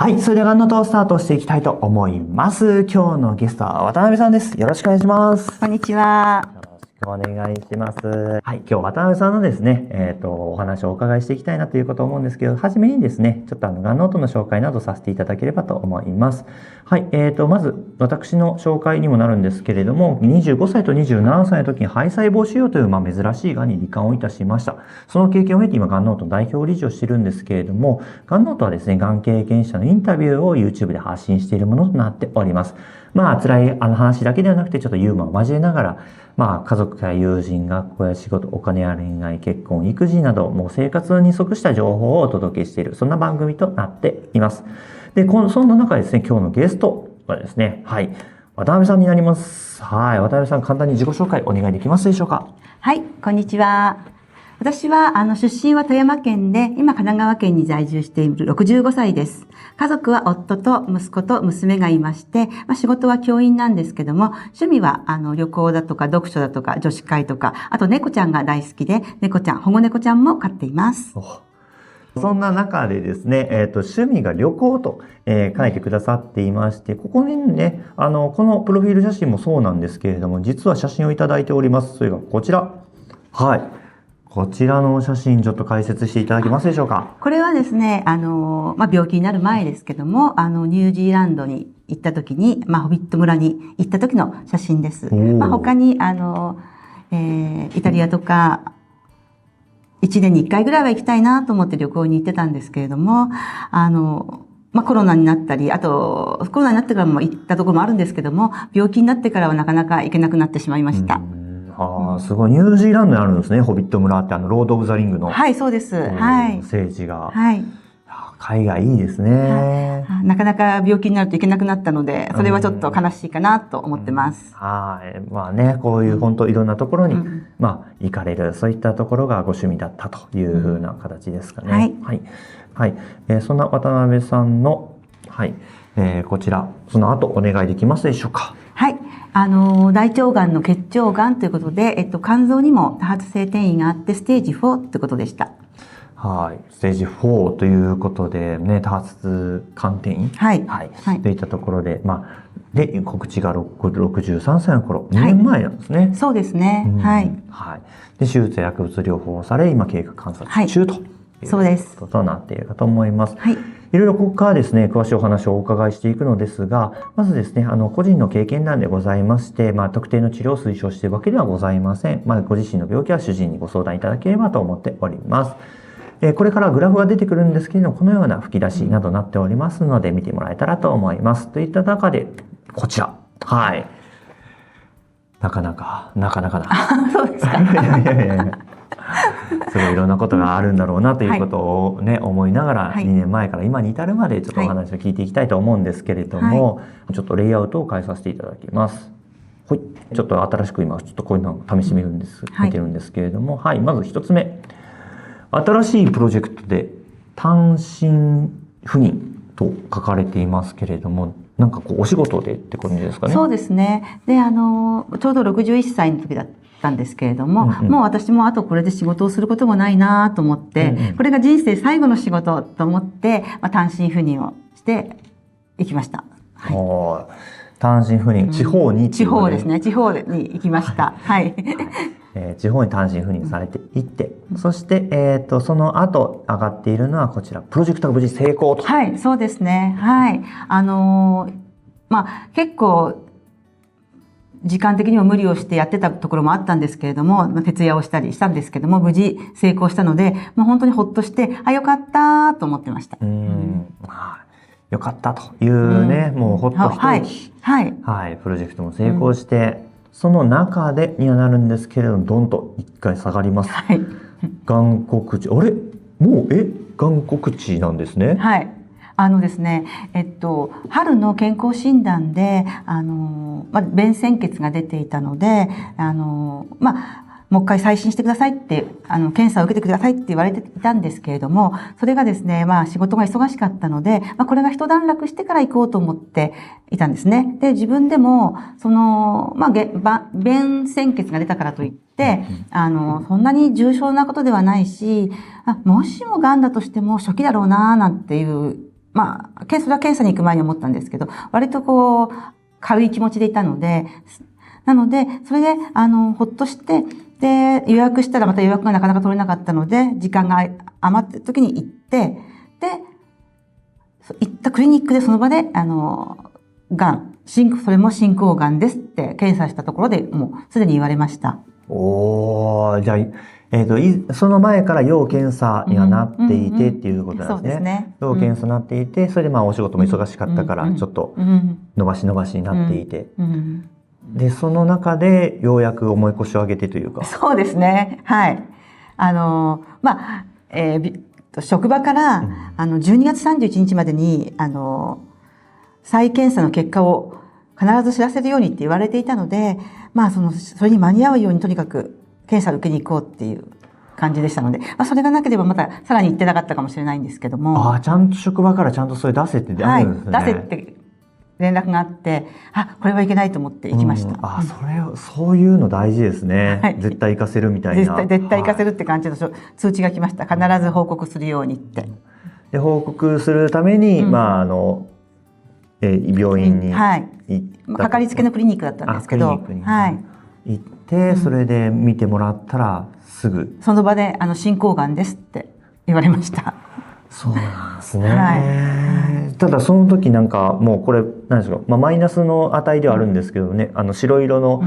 はい。それではガンノートをスタートしていきたいと思います。今日のゲストは渡辺さんです。よろしくお願いします。こんにちは。よろしくお願いします。はい。今日渡辺さんのですね、お話をお伺いしていきたいなということを思うんですけど、はじめにですね、ちょっとガンノートの紹介などさせていただければと思います。はい。まず、私の紹介にもなるんですけれども、25歳と27歳の時に肺細胞腫瘍という、珍しい癌に罹患をいたしました。その経験を経て今、ガンノートの代表理事をしているんですけれども、ガンノートはですね、がん経験者のインタビューを YouTube で発信しているものとなっております。辛い話だけではなくて、ちょっとユーモアを交えながら、家族や友人、学校や仕事、お金や恋愛、結婚、育児など、もう生活に即した情報をお届けしている、そんな番組となっています。で、そんな中ですね、今日のゲストはですね、はい、渡辺さんになります。はい、渡辺さん、簡単に自己紹介お願いできますでしょうか。はい、こんにちは。私は、出身は富山県で、今神奈川県に在住している65歳です。家族は夫と息子と娘がいまして、仕事は教員なんですけども、趣味は、旅行だとか読書だとか女子会とか、あと猫ちゃんが大好きで、保護猫ちゃんも飼っています。そんな中でですね、趣味が旅行と、書いてくださっていまして、ここにね、このプロフィール写真もそうなんですけれども、実は写真をいただいております。それがこちら。はい。こちらの写真ちょっと解説していただけますでしょうか。これはですね、病気になる前ですけども、ニュージーランドに行った時に、ホビット村に行った時の写真です。他に、イタリアとか、1年に1回ぐらいは行きたいなと思って旅行に行ってたんですけれども、コロナになったり、あと、コロナになってからも行ったところもあるんですけども、病気になってからはなかなか行けなくなってしまいました。すごい。ニュージーランドにあるんですね。ホビット村ってロード・オブ・ザ・リングの。はい、そうです。はい。聖地が。はい。海外いいですね。なかなか病気になるといけなくなったので、それはちょっと悲しいかなと思ってます。はい。こういう本当いろんなところに、行かれる、そういったところがご趣味だったというふうな形ですかね。はい。はい。はい。そんな渡辺さんの、はい。こちら、その後お願いできますでしょうか。はい。大腸がんの結腸がんということで、肝臓にも多発性転移があって、ステージ4ということでした。はい。ステージ4ということでね、多発肝転移。はい。はい。といったところで、で、告知が63歳の頃、2年前なんですね。そうですね。はい。はい。で、手術や薬物療法をされ、今経過観察中ということとなっているかと思います。はい。いろいろここからですね、詳しいお話をお伺いしていくのですが、まずですね、個人の経験談でございまして、特定の治療を推奨しているわけではございません。ご自身の病気は主治医にご相談いただければと思っております。これからグラフが出てくるんですけれども、このような吹き出しなどなっておりますので、見てもらえたらと思います。といった中で、こちら。はい。なかなかな。そうですか。すごいいろんなことがあるんだろうなということをね、思いながら2年前から今に至るまでちょっとお話を聞いていきたいと思うんですけれども、ちょっとレイアウトを変えさせていただきます。はい。ちょっと新しく今ちょっとこういうのを試してみるんです、見てるんですけれども、はい。まず一つ目。新しいプロジェクトで単身赴任と書かれていますけれども、なんかこうお仕事でって感じですかね。そうですね。で、ちょうど61歳の時だったんですけれども、もう私もあとこれで仕事をすることもないなと思って、これが人生最後の仕事と思って、単身赴任をしていきました。はい。単身赴任、地方に地方ですね。地方に行きました。はい。地方に単身赴任されていって、そして、その後上がっているのはこちら、プロジェクトが無事成功と。はい、そうですね。はい。結構、時間的にも無理をしてやってたところもあったんですけれども、徹夜をしたりしたんですけども、無事成功したので、もう本当にほっとして、よかったと思ってました。よかったというね、もうほっと一息。はい。はい。プロジェクトも成功して、その中でにはなるんですけれども、どんと一回下がります。はい。がん告知。あれもう、がん告知なんですね。はい。ですね、春の健康診断で、便潜血が出ていたので、もう一回再診してくださいって、検査を受けてくださいって言われていたんですけれども、それがですね、仕事が忙しかったので、これが一段落してから行こうと思っていたんですね。で、自分でも、便潜血が出たからといって、そんなに重症なことではないし、もしも癌だとしても初期だろうな、なんていうそれは検査に行く前に思ったんですけど、割とこう、軽い気持ちでいたので、なので、それで、ほっとして、で、予約したらまた予約がなかなか取れなかったので、時間が余ってる時に行って、で、行ったクリニックでその場で、それも進行がんですって検査したところでもうすでに言われました。おー、じゃあ、その前から要検査にはなっていてっていうことなんですね。そうですね。要検査になっていて、それでお仕事も忙しかったから、ちょっと伸ばしになっていて。で、その中でようやく重い腰を上げてというか。そうですね。はい。職場から、12月31日までに、再検査の結果を必ず知らせるようにって言われていたので、それに間に合うようにとにかく検査を受けに行こうっていう感じでしたので、それがなければまたさらに行ってなかったかもしれないんですけども。ちゃんと職場からちゃんとそれ出せってあるんですね。はい、出せって連絡があって、これはいけないと思って行きました。そういうの大事ですね。はい、絶対行かせるみたいな。絶対行かせるって感じの通知が来ました。必ず報告するようにって。で、報告するために、病院に行った。かかりつけのクリニックだったんですけど、行って、それで見てもらったらすぐ。その場で、進行がんですって言われました。そうなんですね。ただその時もうこれ何でしょう、マイナスの値ではあるんですけどね、白色の、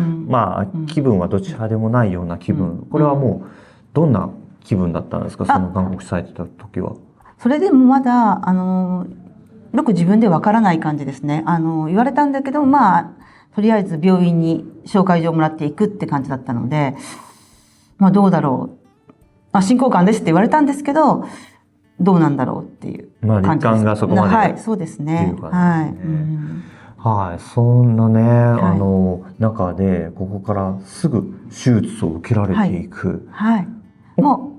気分はどちらでもないような気分。これはもうどんな気分だったんですか、その勧告されてた時は。それでもまだよく自分でわからない感じですね。言われたんだけど、とりあえず病院に紹介状をもらっていくって感じだったので、どうだろう。進行がんですって言われたんですけど、どうなんだろうっていう感じです。実感がそこまで。はい、そうですね。はい。そんなね、中で、ここからすぐ手術を受けられていく。はい。も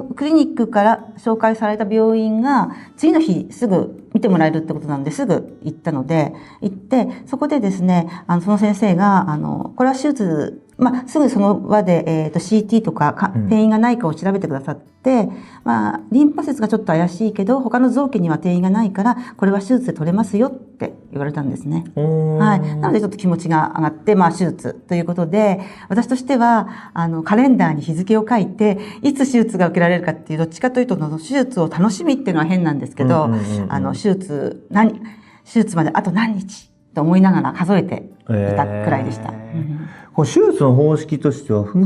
う、クリニックから紹介された病院が、次の日すぐ見てもらえるってことなので、すぐ行ったので、行って、そこでですね、その先生が、これは手術、すぐその場で、CT とか転移がないかを調べてくださって、リンパ節がちょっと怪しいけど、他の臓器には転移がないから、これは手術で取れますよって言われたんですね。はい。なのでちょっと気持ちが上がって、手術ということで、私としては、カレンダーに日付を書いて、いつ手術が受けられるかっていう、どっちかというと、手術を楽しみっていうのは変なんですけど、手術まであと何日と思いながら数えていたくらいでした。手術の方式としては腹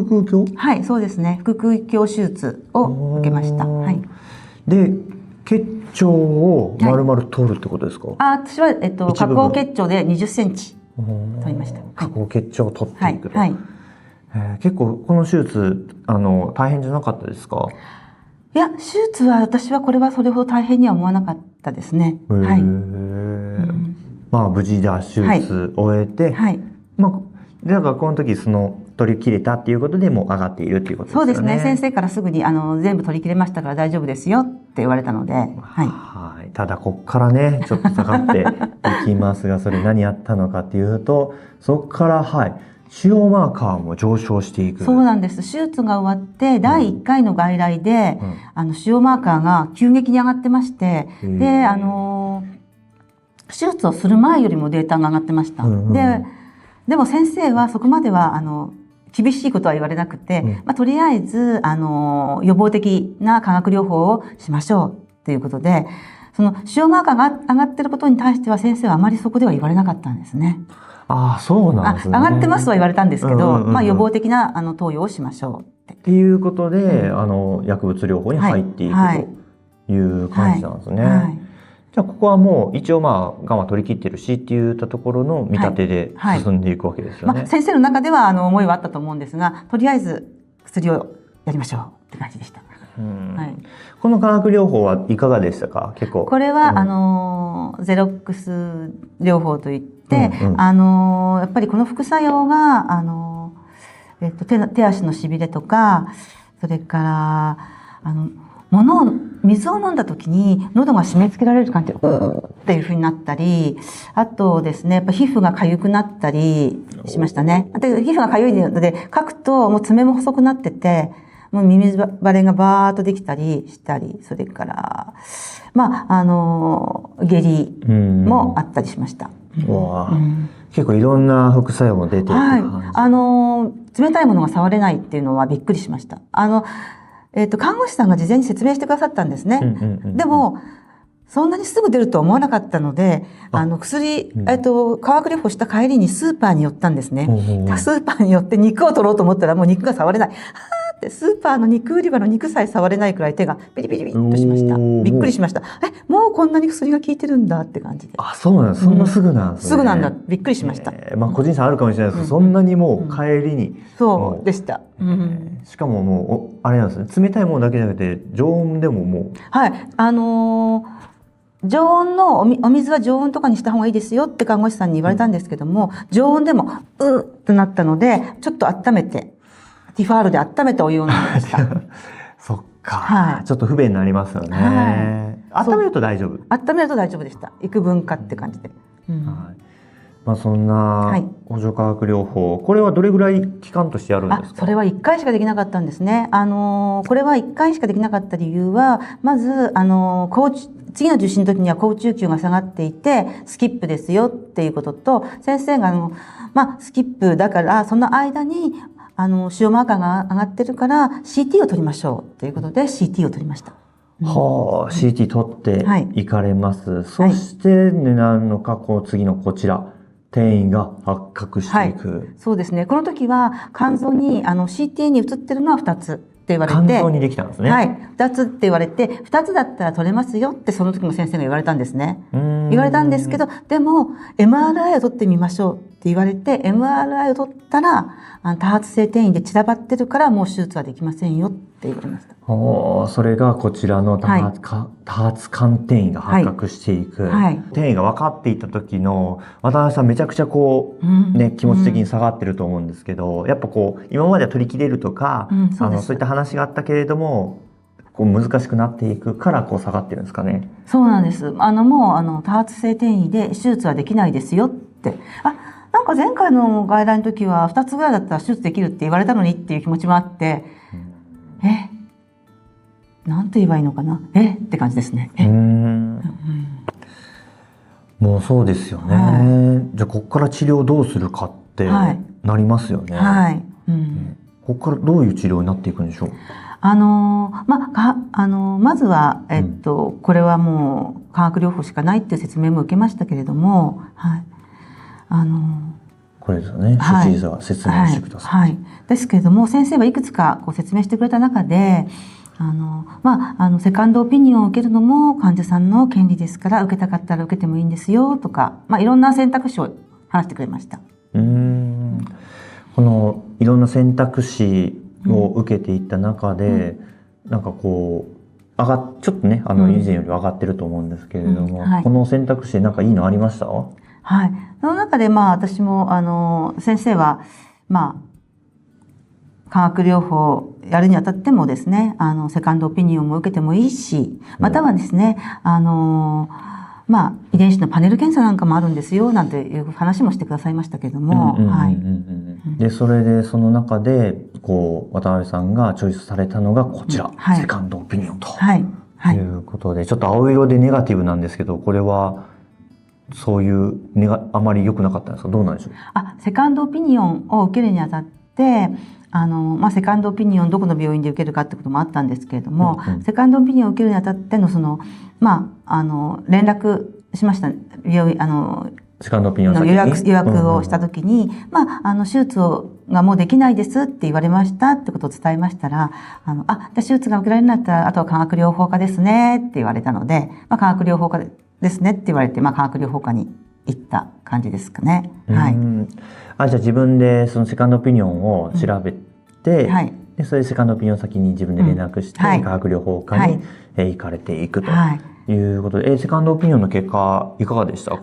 腔鏡？はい、そうですね。腹腔鏡手術を受けました。はい。で、結腸を丸々取るってことですか？私は下行結腸で20センチ取りました。下行結腸を取っていくと。はい。結構この手術大変じゃなかったですか？いや、手術は私はこれはそれほど大変には思わなかったですね。はい。無事で手術を終えて、はい。だからこの時取り切れたっていうことでもう上がっているっていうことですよね。そうですね。先生からすぐに全部取り切れましたから大丈夫ですよって言われたので、はい。はい。ただこっからね、ちょっと下がっていきますが、それ何やったのかっていうと、そこから腫瘍マーカーも上昇していく。そうなんです。手術が終わって第1回の外来で、腫瘍マーカーが急激に上がってまして、で、手術をする前よりもデータが上がってました。でも先生はそこまでは厳しいことは言われなくて、とりあえず予防的な化学療法をしましょうということで、その腫瘍マーカーが上がっていることに対しては先生はあまりそこでは言われなかったんですね。そうなんですね。上がってますとは言われたんですけど、予防的な投与をしましょうっていうことで、薬物療法に入っていくという感じなんですね。じゃあここはもう一応がんは取り切ってるしっていったところの見立てで進んでいくわけですよね。先生の中では思いはあったと思うんですが、とりあえず薬をやりましょうって感じでした。この化学療法はいかがでしたか？結構これは、ゼロックス療法といって、やっぱりこの副作用が手足のしびれとか、それから水を飲んだ時に喉が締め付けられる感じでっていう風になったり、あとですね、やっぱ皮膚が痒くなったりしましたね。で皮膚が痒いので書くともう爪も細くなってて、もう耳腫れがバーッとできたりしたり、それから、下痢もあったりしました。結構いろんな副作用も出てるって感じ。冷たいものが触れないっていうのはびっくりしました。看護師さんが事前に説明してくださったんですね。でも、そんなにすぐ出るとは思わなかったので、薬、化学療法した帰りにスーパーに寄ったんですね。スーパーに寄って肉を取ろうと思ったらもう肉が触れない。ってスーパーの肉売り場の肉さえ触れないくらい手がビリビリビリっとしました。びっくりしました。もうこんなに薬が効いてるんだって感じで。そうなんです。そんなすぐなんですね。すぐなんだ。びっくりしました。個人差あるかもしれないですけど、そんなにもう帰りに。そうでした。しかももう、あれなんですね。冷たいものだけじゃなくて、常温でももう。はい。常温のお水は常温とかにした方がいいですよって看護師さんに言われたんですけども、常温でもうってなったので、ちょっと温めて、ティファールで温めたお湯を飲みました。そっか、ちょっと不便になりますよね。温めると大丈夫？温めると大丈夫でした。幾分かって感じで。そんな補助化学療法、これはどれぐらい期間としてやるんですか？それは1回しかできなかったんですね。これは1回しかできなかった理由は、まず、次の受診の時には高中級が下がっていて、スキップですよっていうことと、先生がスキップだから、その間に、腫瘍マーカーが上がってるから CT を取りましょうということで CT を取りました。CT 取っていかれます。そしてなのか、次のこちら。転移が発覚していく。そうですね。この時は肝臓にCT に映ってるのは2つって言われて。肝臓にできたんですね。2つって言われて、2つだったら取れますよってその時も先生が言われたんですね。言われたんですけど、でも MRI を取ってみましょうって言われて、MRI を取ったら多発性転移で散らばってるからもう手術はできませんよって言われました。それがこちらの多発肝転移が発覚していく。転移が分かっていた時の渡辺さんめちゃくちゃ気持ち的に下がってると思うんですけど、やっぱ今までは取り切れるとか、そういった話があったけれども、難しくなっていくから下がってるんですかね。そうなんです。もう多発性転移で手術はできないですよって。なんか前回の外来の時は2つぐらいだったら手術できるって言われたのにっていう気持ちもあって、なんて言えばいいのかな。って感じですね。もうそうですよね。じゃあここから治療どうするかってなりますよね。ここからどういう治療になっていくんでしょう？まずは、これはもう化学療法しかないっていう説明も受けましたけれども、これですよね。主治医が説明してください。ですけれども、先生はいくつか説明してくれた中で、セカンドオピニオンを受けるのも患者さんの権利ですから、受けたかったら受けてもいいんですよとか、いろんな選択肢を話してくれました。このいろんな選択肢を受けていった中で、なんかちょっとね、以前より上がってると思うんですけれども、この選択肢でなんかいいのありました？その中で私も先生は化学療法をやるにあたってもですね、セカンドオピニオンも受けてもいいし、またはですね、遺伝子のパネル検査なんかもあるんですよ、なんていう話もしてくださいましたけども。で、それでその中で、渡辺さんがチョイスされたのがこちら、セカンドオピニオンということで、ちょっと青色でネガティブなんですけど、これは、そういうあまり良くなかったんですか？どうなんでしょう？セカンドオピニオンを受けるにあたって、セカンドオピニオンどこの病院で受けるかってこともあったんですけれども、セカンドオピニオンを受けるにあたっての連絡しました。セカンドオピニオンの予約をしたときに、手術がもうできないですって言われましたってことを伝えましたら、じゃあ手術が受けられるんだったら、あとは化学療法科ですねって言われたので、化学療法科ですねって言われて、化学療法科に行った感じですかね。じゃあ自分でそのセカンドオピニオンを調べて、でそれでセカンドオピニオン先に自分で連絡して、化学療法科に行かれていくということで、セカンドオピニオンの結果いかがでした？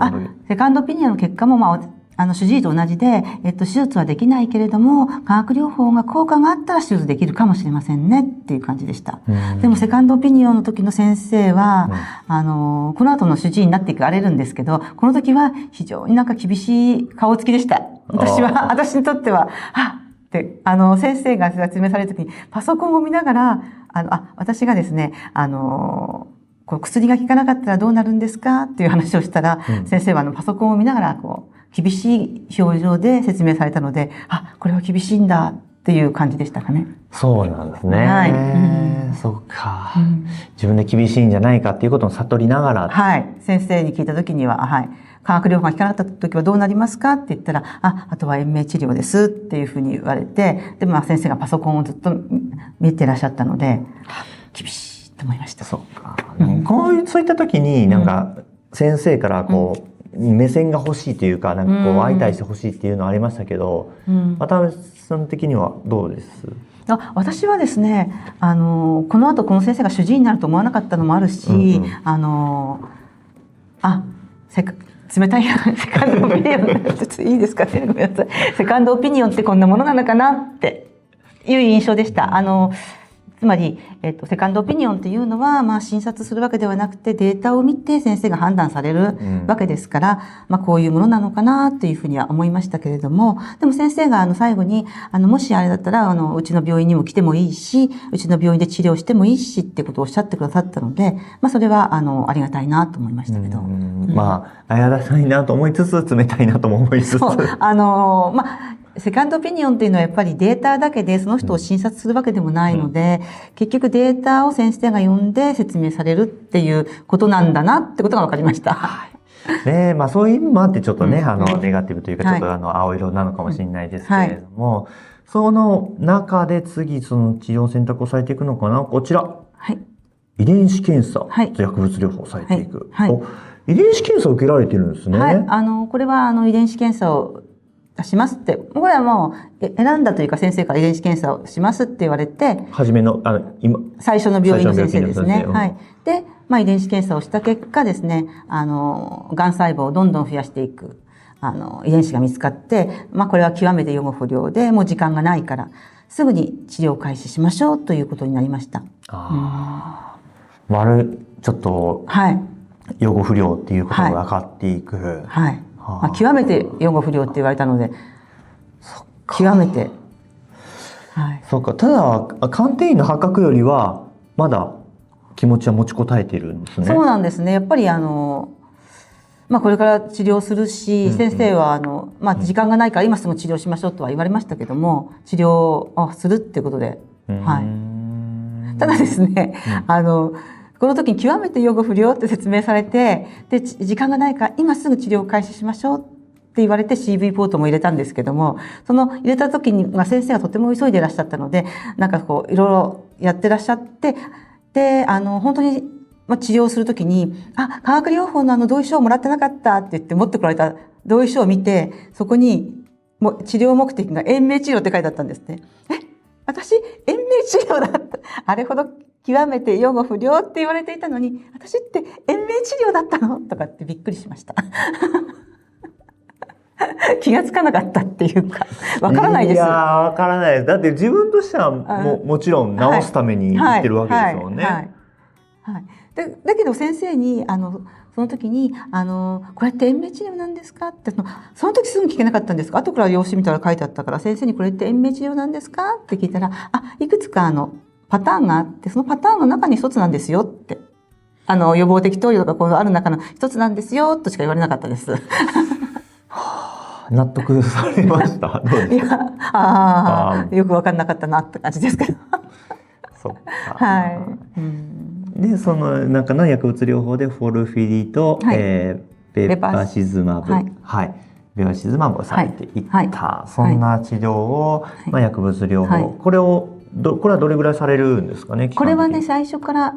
セカンドオピニオンの結果も主治医と同じで、手術はできないけれども、化学療法が効果があったら手術できるかもしれませんねっていう感じでした。でもセカンドオピニオンの時の先生は、この後の主治医になっていかれるんですけど、この時は非常に厳しい顔つきでした。私にとっては、っで、先生が説明されるときに、パソコンを見ながら、私がですね、こう薬が効かなかったらどうなるんですかっていう話をしたら、先生はパソコンを見ながら、こう、厳しい表情で説明されたので、これは厳しいんだっていう感じでしたかね。そうなんですね。はい。そうか、自分で厳しいんじゃないかっていうことを悟りながら。はい。先生に聞いたときには、はい。化学療法が効かなかったときはどうなりますかって言ったら、あとは延命治療ですっていうふうに言われて、で、先生がパソコンをずっと見てらっしゃったので、厳しいと思いました。そうか。そういったときに、先生からこう、目線が欲しいというか、こう、相対して欲しいっていうのはありましたけど、渡辺さん的にはどうです？私はですね、この後この先生が主治医になると思わなかったのもあるし、冷たいセカンドオピニオンいいですかね、ごめんなさい。セカンドオピニオンってこんなものなのかなっていう印象でした。つまり、セカンドオピニオンっていうのは、診察するわけではなくて、データを見て先生が判断されるわけですから、こういうものなのかなっていうふうには思いましたけれども、でも先生が最後に、もしあれだったら、うちの病院にも来てもいいし、うちの病院で治療してもいいしってことをおっしゃってくださったので、それは、ありがたいなと思いましたけど。ありがたいなと思いつつ、冷たいなとも思いつつ。セカンドオピニオンっていうのはやっぱりデータだけでその人を診察するわけでもないので、結局データを先生が読んで説明されるっていうことなんだなってことが分かりました。ねえ、そういう意味もあってちょっとね、ネガティブというかちょっと青色なのかもしれないですけれども、その中で次その治療選択をされていくのかな、こちら。遺伝子検査と薬物療法をされていく。遺伝子検査を受けられているんですね。これは遺伝子検査をしますって、これはもう選んだというか先生から遺伝子検査をしますって言われて、初めの、最初の病院の先生ですね。で、遺伝子検査をした結果ですね、がん細胞をどんどん増やしていく、遺伝子が見つかって、これは極めて予後不良で、もう時間がないから、すぐに治療開始しましょうということになりました。ちょっと、予後不良っていうことが分かっていく。極めて予後不良って言われたので、極めて。そうか。ただ、鑑定医の発覚よりは、まだ気持ちは持ちこたえているんですね。そうなんですね。やっぱりこれから治療するし、先生は時間がないから今すぐ治療しましょうとは言われましたけども、治療をするっていうことで。ただですね、この時に極めて予後不良って説明されて、で、時間がないから今すぐ治療を開始しましょうって言われて CV ポートも入れたんですけども、その入れた時に、先生がとても急いでいらっしゃったので、こう、いろいろやってらっしゃって、で、本当に、治療する時に、化学療法の同意書をもらってなかったって言って持ってこられた同意書を見て、そこに、治療目的が延命治療って書いてあったんですね。私、延命治療だった。あれほど極めて予後不良って言われていたのに、私って延命治療だったのとかってびっくりしました。気がつかなかったっていうか、わからないです。わからないです。だって自分としてはもちろん治すために言ってるわけですもんね。だけど先生に、その時に、これって延命治療なんですかって、その時すぐ聞けなかったんですか？後から用紙見たら書いてあったから、先生にこれって延命治療なんですかって聞いたら、いくつかパターンがあって、そのパターンの中に一つなんですよって。予防的投与とかこうある中の一つなんですよとしか言われなかったです。納得されました。どうですか？よく分かんなかったなって感じですけど。そっか。で、その中の薬物療法でフォルフィリと、ベバシズマブ。ベバシズマブをされていった。そんな治療を、薬物療法。これはどれぐらいされるんですかね？これはね、最初は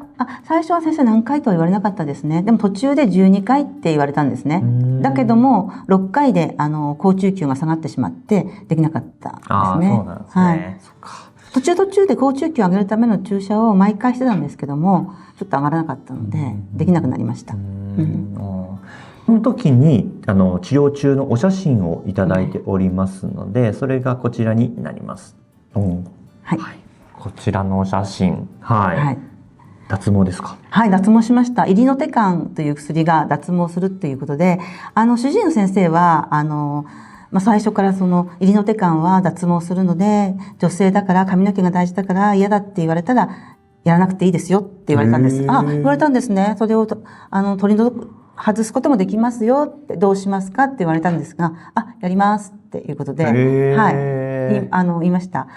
先生何回とは言われなかったですね。でも途中で12回って言われたんですね。だけども、6回で、高中級が下がってしまって、できなかったですね。そうなんですね。途中で高中級を上げるための注射を毎回してたんですけども、ちょっと上がらなかったので、できなくなりました。その時に、治療中のお写真をいただいておりますので、それがこちらになります。こちらのお写真。脱毛ですか？脱毛しました。イリノテカンという薬が脱毛するっていうことで、主治医の先生は、最初からその入りの手間は脱毛するので、女性だから髪の毛が大事だから嫌だって言われたら、やらなくていいですよって言われたんです。あ、言われたんですね。それを取り外すこともできますよって、どうしますかって言われたんですが、あ、やりますっていうことで、はい、言いました。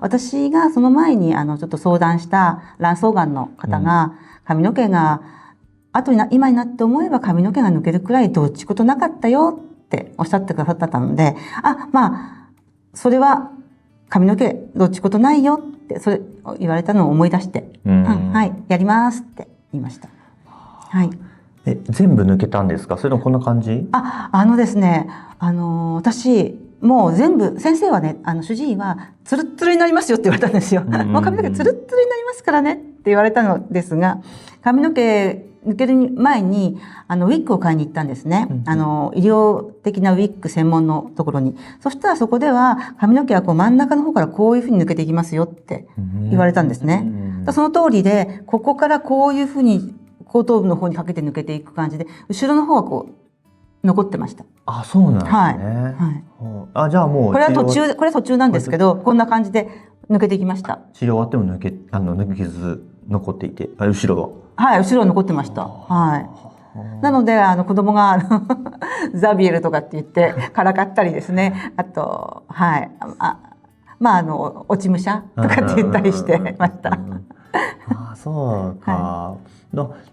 私がその前にちょっと相談した卵巣がんの方が、髪の毛が今になって思えば髪の毛が抜けるくらいどっちことなかったよっておっしゃってくださったので、それは髪の毛どっちことないよってそれ言われたのを思い出して、はい、やりますって言いました。はい。全部抜けたんですか？それともこんな感じ？ですね、私もう全部、先生はね、主治医はツルッツルになりますよって言われたんですよ。もう髪の毛ツルッツルになりますからねって言われたのですが、髪の毛抜ける前にウィッグを買いに行ったんですね。医療的なウィッグ専門のところに。そしたらそこでは髪の毛はこう真ん中の方からこういうふうに抜けていきますよって言われたんですね。その通りで、ここからこういうふうに後頭部の方にかけて抜けていく感じで、後ろの方はこう残ってました。あ、そうなんですね。はい。じゃあもうこれは途中なんですけど、こんな感じで抜けていきました。治療終わっても抜けず残っていて、後ろが。はい、後ろは残ってました。はい。なので子供がザビエルとかって言ってからかったりですね。あとはい落ち武者とかって言ったりしてました。そうか。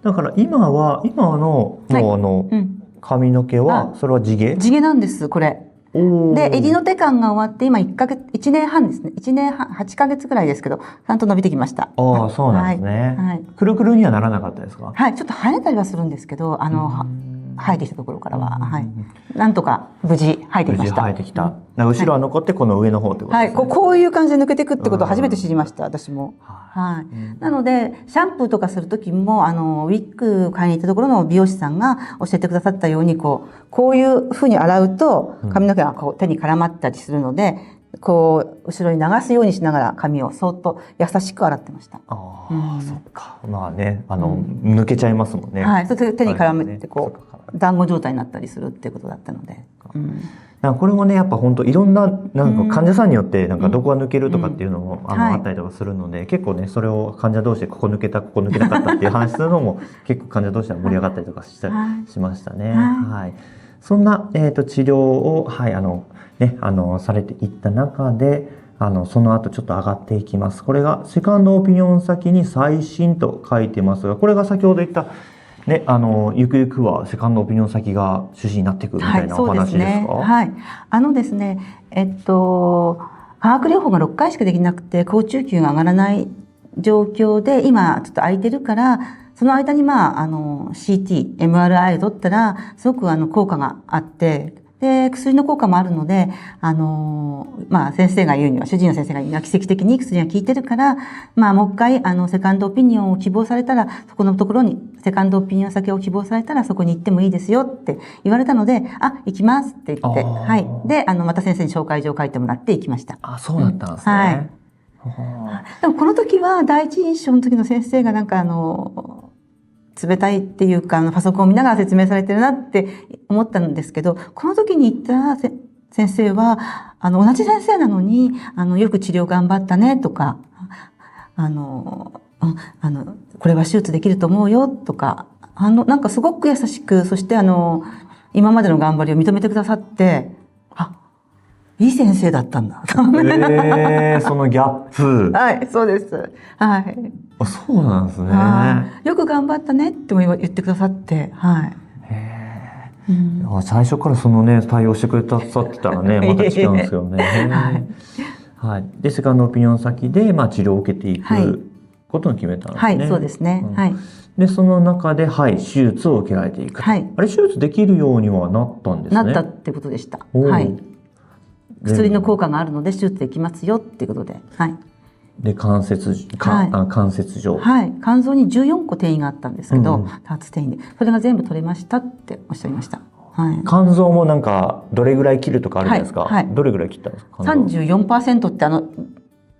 だから今のもう髪の毛はそれは地毛なんです、これ。で、襟の手間が終わって今1年半ですね。1年半、8ヶ月ぐらいですけど、ちゃんと伸びてきました。ああ、そうなんですね。くるくるにはならなかったですか？はい、ちょっと生えたりはするんですけど、生えてきたところからは、はい。なんとか無事生えてきました。無事生えてきた。後ろは残ってこの上の方ってことですね。はい、こういう感じで抜けていくってことを初めて知りました、私も。はい。なので、シャンプーとかするときも、ウィッグ買いに行ったところの美容師さんが教えてくださったように、こういうふうに洗うと、髪の毛が手に絡まったりするので、後ろに流すようにしながら髪をそっと優しく洗ってました。そっか。抜けちゃいますもんね。はい。それで手に絡めて団子状態になったりするっていうことだったので。これもね、やっぱ本当いろんな患者さんによってどこが抜けるとかっていうのもあったりとかするので、結構ねそれを患者同士でここ抜けたここ抜けなかったっていう話するのも結構患者同士で盛り上がったりとかしましたね。はい。そんな治療をされていった中でその後ちょっと上がっていきます。これがセカンドオピニオン先に再診と書いてますが、これが先ほど言ったね、ゆくゆくはセカンドオピニオン先が主治医になっていくみたいなお話ですか？はい。ですね、化学療法が6回しかできなくて、高中級が上がらない状況で、今ちょっと空いてるから、その間にCT、MRI を取ったら、すごく効果があって、で、薬の効果もあるので、先生が言うには、主治医の先生が言うには、奇跡的に薬が効いてるから、もう一回、セカンドオピニオンを希望されたら、そこのところに、セカンドオピニオン先を希望されたら、そこに行ってもいいですよって言われたので、行きますって言って、はい。で、また先生に紹介状を書いてもらって行きました。そうだったんですね。はい。でもこの時は、第一印象の時の先生が冷たいっていうか、パソコンを見ながら説明されてるなって思ったんですけど、この時に行った先生は、同じ先生なのに、よく治療頑張ったねとか、これは手術できると思うよとか、すごく優しく、そして今までの頑張りを認めてくださって、いい先生だったんだ。そのギャップ。はい、そうです。はい。そうなんですね。よく頑張ったねっても言ってくださって、はい。最初からそのね、対応してくださってたらね、また違うんですけどね。はい。で、セカンドオピニオン先で、治療を受けていくことを決めたんですね。はい、そうですね。はい。で、その中で、手術を受けられていく。はい。あれ、手術できるようにはなったんですね。なったってことでした。はい。薬の効果があるので手術できますよっていうことで。はい。で、関節上。はい。肝臓に14個転移があったんですけど、多発転移で。それが全部取れましたっておっしゃいました。はい。肝臓もどれぐらい切るとかあるじゃないですか。はい。どれぐらい切ったんですか？ 34% って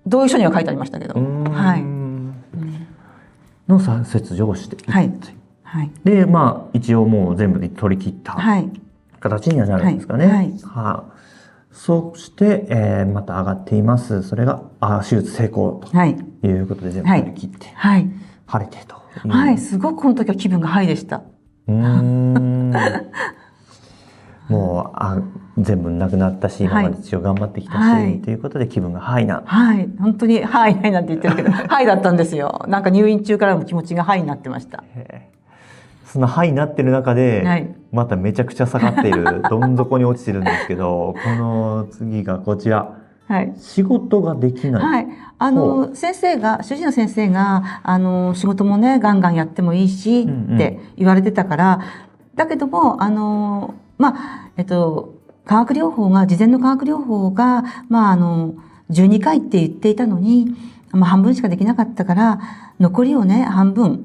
同意書には書いてありましたけど。はい。の切除をして。はい。はい。で、一応もう全部で取り切った。はい。形にはなるんですかね。はい。そして、また上がっています。それが、手術成功ということで全部取り切って、晴れてという。はい、すごくこの時は気分がハイでした。もう全部なくなったし、今まで治療頑張ってきたし、ということで気分がハイな。はい、本当にハイなんて言ってるけど、ハイだったんですよ。なんか入院中からも気持ちがハイになってました。そのハイになってる中で、まためちゃくちゃ下がっている、どん底に落ちてるんですけど、この次がこちら。仕事ができない。先生が、主治医の先生が、仕事もね、ガンガンやってもいいし、って言われてたから、だけども、化学療法が、事前の化学療法が、12回って言っていたのに、半分しかできなかったから、残りをね、半分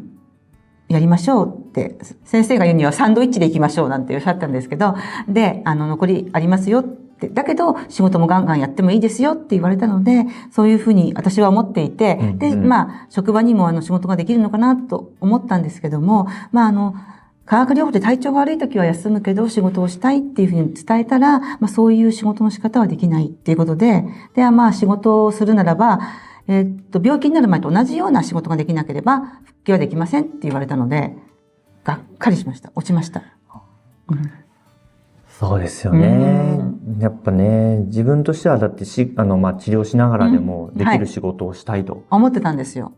やりましょうって、先生が言うにはサンドイッチでいきましょうなんておっしゃったんですけど、で、残りありますよって、だけど仕事もガンガンやってもいいですよって言われたので、そういうふうに私は思っていて、で、職場にも仕事ができるのかなと思ったんですけども、化学療法で体調が悪い時は休むけど仕事をしたいっていうふうに伝えたら、そういう仕事の仕方はできないっていうことで、で、仕事をするならば、病気になる前と同じような仕事ができなければ復帰はできませんって言われたので、がっかりしました。落ちました。そうですよね。やっぱね、自分としてはだって治療しながらでもできる仕事をしたいと。思ってたんですよ。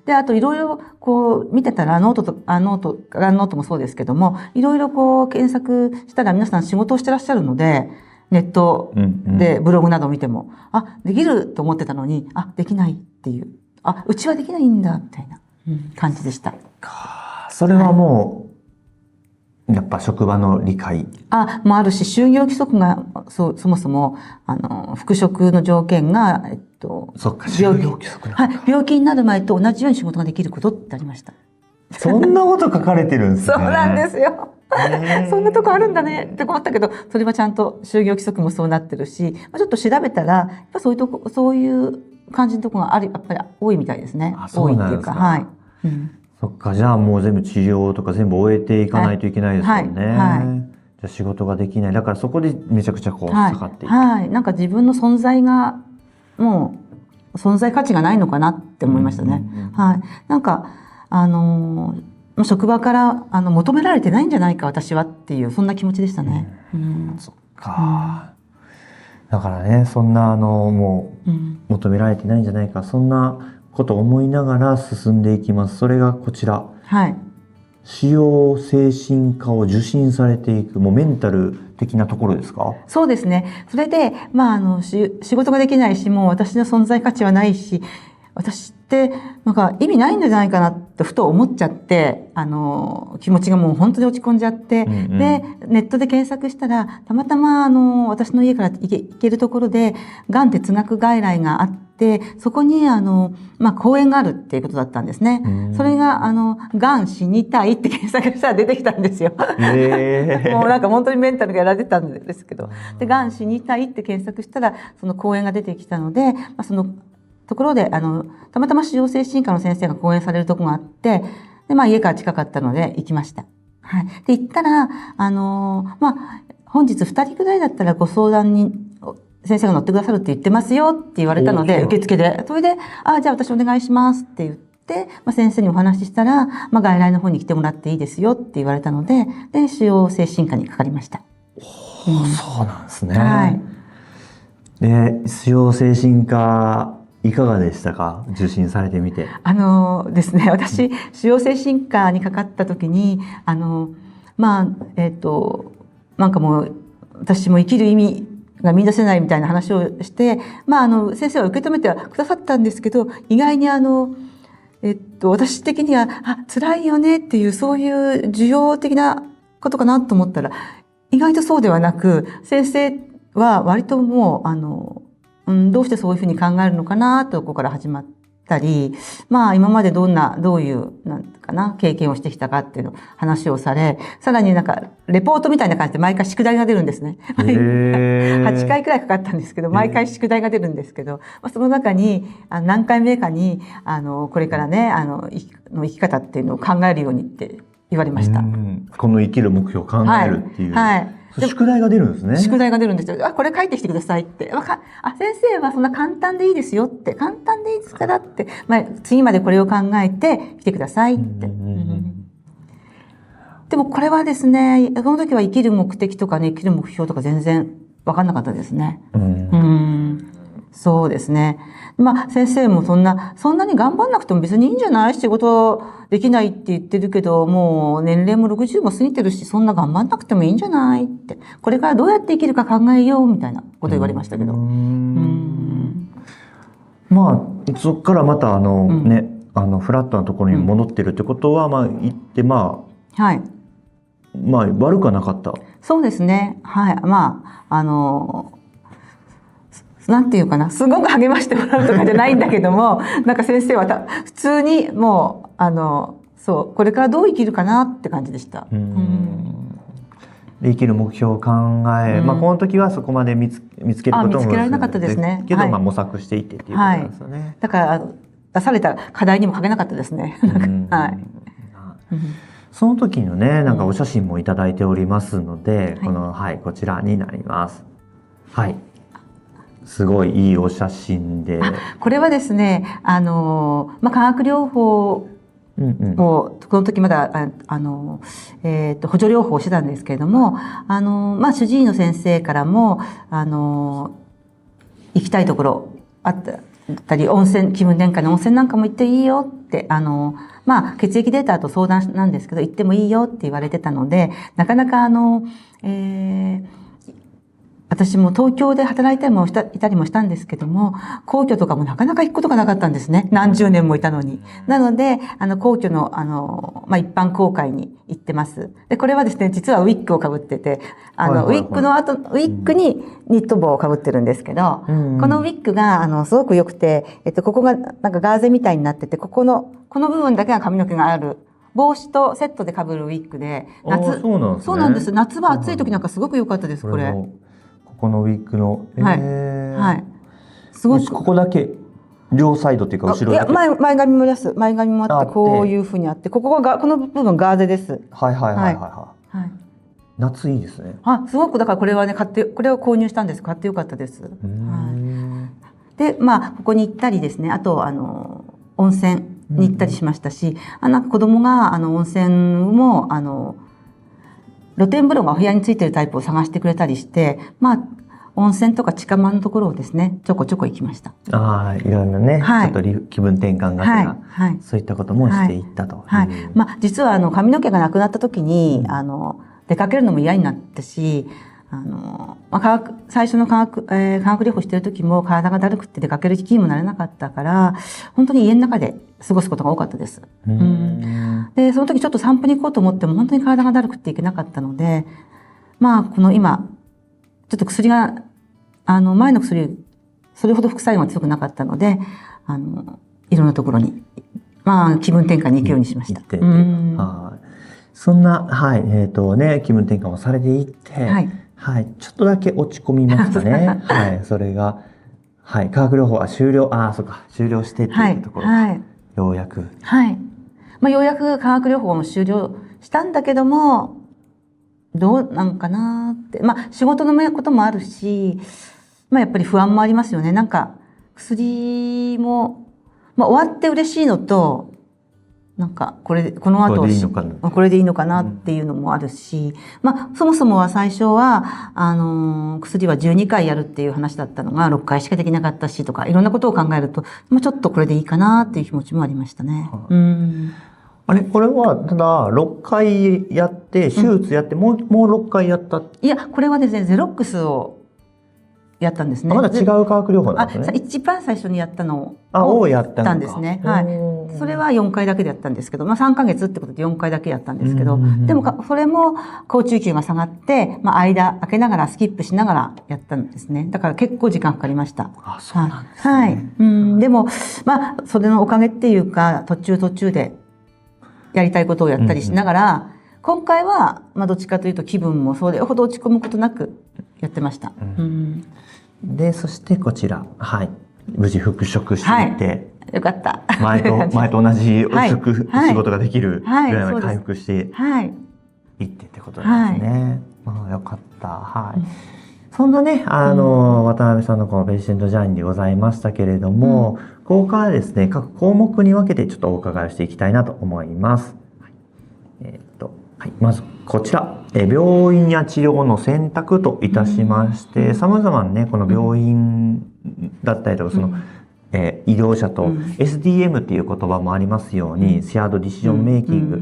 で、あといろいろこう見てガンノートもそうですけども、いろいろこう検索したら皆さん仕事をしてらっしゃるので、ネットでブログなどを見ても、できると思ってたのに、できないっていう。うちはできないんだ、みたいな感じでした。それはもう、やっぱ職場の理解もあるし、就業規則が、そもそも、復職の条件が、病気になる前と同じように仕事ができることってありました。そんなこと書かれてるんですね。そうなんですよ。そんなとこあるんだねって思ったけど、それはちゃんと就業規則もそうなってるし、ちょっと調べたら、やっぱそういう感じのところがやっぱり多いみたいですね。多いっていうか、そっか、じゃあもう全部治療とか全部終えていかないといけないですよね。じゃあ仕事ができない。だからそこでめちゃくちゃこう下がっていく。なんか自分の存在が、もう存在価値がないのかなって思いましたね。なんか、職場から求められてないんじゃないか私はっていう、そんな気持ちでしたね。そっか。だからね、そんなもう求められてないんじゃないか、そんなことを思いながら進んでいきます。それがこちら。使用精神科を受診されていく、もうメンタル的なところですか？そうですね。それで、仕事ができないし、もう私の存在価値はないし、私ってなんか意味ないんじゃないかなってふと思っちゃって、気持ちがもう本当に落ち込んじゃって、で、ネットで検索したら、たまたま私の家から行けるところで、がん哲学外来があって、そこに講演があるっていうことだったんですね。それが、がん死にたいって検索したら出てきたんですよ。もうなんか本当にメンタルがやられてたんですけど。で、がん死にたいって検索したら、その講演が出てきたので、そのところで、たまたま使用精神科の先生が講演されるところがあって、で、家から近かったので行きました。で、行ったら、本日2人くらいだったらご相談に先生が乗ってくださるって言ってますよって言われたので、受付で。それで、じゃあ私お願いしますって言って、先生にお話ししたら、外来の方に来てもらっていいですよって言われたので、で、使用精神科にかかりました。そうなんですね。で、使用精神科、いかがでしたか？受診されてみて。ですね、私、使用精神科にかかった時に、なんかもう、私も生きる意味が見出せないみたいな話をして、先生は受け止めてはくださったんですけど、意外に私的には、辛いよねっていう、そういう需要的なことかなと思ったら、意外とそうではなく、先生は割ともう、どうしてそういうふうに考えるのかなとここから始まったり、今までどういう、経験をしてきたかっていうのを話をされ、さらになんか、レポートみたいな感じで毎回宿題が出るんですね。8回くらいかかったんですけど、毎回宿題が出るんですけど、その中に、何回目かに、これからね、生き方っていうのを考えるようにって言われました。この生きる目標を考えるっていう。宿題が出るんですね。宿題が出るんですよ。これ書いてきてくださいって。先生はそんな簡単でいいですよって。簡単でいいですからって。次までこれを考えて来てくださいって。でもこれはですね、その時は生きる目的とかね、生きる目標とか全然分かんなかったですね。そうですね。先生もそんなに頑張んなくても別にいいんじゃない？仕事できないって言ってるけど、もう年齢も60も過ぎてるし、そんな頑張んなくてもいいんじゃないって。これからどうやって生きるか考えようみたいなこと言われましたけど。そこからまたフラットなところに戻ってるってことは、行ってはい。悪くはなかった。そうですね。はい。なんていうかな、すごく励ましてもらうとかじゃないんだけども、なんか先生は普通にもう、これからどう生きるかなって感じでした。で生きる目標を考え、この時はそこまで見つけることも見つけられなかったですね。けど、模索していってっていうことなんですよね。だから出された課題にも書けなかったですね。その時のね、なんかお写真もいただいておりますので、こちらになります。はい。すごいいいお写真で。これはですね、化学療法を、この時まだ、補助療法をしてたんですけれども、主治医の先生からも、行きたいところあったり、気分転換の温泉なんかも行っていいよって、血液データと相談なんですけど、行ってもいいよって言われてたので、なかなか私も東京で働いたりもいたりもしたんですけども、皇居とかもなかなか行くことがなかったんですね。何十年もいたのに。なので、皇居の、一般公開に行ってます。で、これはですね、実はウィッグを被ってて、ウィッグにニット帽を被ってるんですけど、このウィッグが、すごく良くて、ここがなんかガーゼみたいになってて、この部分だけが髪の毛がある。帽子とセットで被るウィッグで、そうなんです。夏場暑い時なんかすごく良かったです、これ。このウィッグの、はい。すごく。ここだけ、両サイドっていうか後ろだけ。前髪もです。前髪もあって、こういうふうにあって、この部分ガーゼです。夏いいですね。すごく、だからこれはね、これを購入したんです。買ってよかったです。で、ここに行ったりですね、あと、温泉に行ったりしましたし、子供が、温泉も、露天風呂がお部屋についてるタイプを探してくれたりして、温泉とか近場のところをですね、ちょこちょこ行きました。いろんなね、ちょっと気分転換がてら、そういったこともしていったと。実は髪の毛がなくなった時に、出かけるのも嫌になったし、最初の化学療法してる時も体がだるくて出かける気にもなれなかったから、本当に家の中で過ごすことが多かったです。で、その時ちょっと散歩に行こうと思っても本当に体がだるくていけなかったので、この今、ちょっと薬が、前の薬、それほど副作用が強くなかったので、いろんなところに、気分転換に行くようにしました。そんな、気分転換をされていって、ちょっとだけ落ち込みましたね。それが、化学療法は終了してっていうところ、ようやく。ようやく化学療法も終了したんだけども、どうなんかなって。仕事のこともあるし、やっぱり不安もありますよね。なんか、薬も、終わって嬉しいのと、なんか、この後、これでいいのかなっていうのもあるし、そもそもは最初は、薬は12回やるっていう話だったのが6回しかできなかったしとか、いろんなことを考えると、ちょっとこれでいいかなっていう気持ちもありましたね。これは、ただ、6回やって、手術やって、もう6回やった？いや、これはですね、ゼロックスをやったんですね。まだ違う化学療法なんですね。一番最初にやったのをやったんですね。それは4回だけでやったんですけど、3ヶ月ってことで4回だけやったんですけど、でもそれも高中級が下がって、間開けながらスキップしながらやったんですね。だから結構時間かかりました。そうなんですね。でも、それのおかげっていうか、途中でやりたいことをやったりしながら、今回は、どっちかというと気分もそれほど落ち込むことなくやってました。で、そしてこちら、無事復職していて、よかった。前と同じ仕事ができるぐらいまで回復していってってことなんですね。よかった。はい。そんなね、渡辺さんのこのペーシェントジャーニーでございましたけれども、ここからですね、各項目に分けてちょっとお伺いをしていきたいなと思います。はい、まずこちら、病院や治療の選択といたしまして、様々なね、この病院だったりとか、医療者と SDM っていう言葉もありますように、シェアードディシジョンメイキング、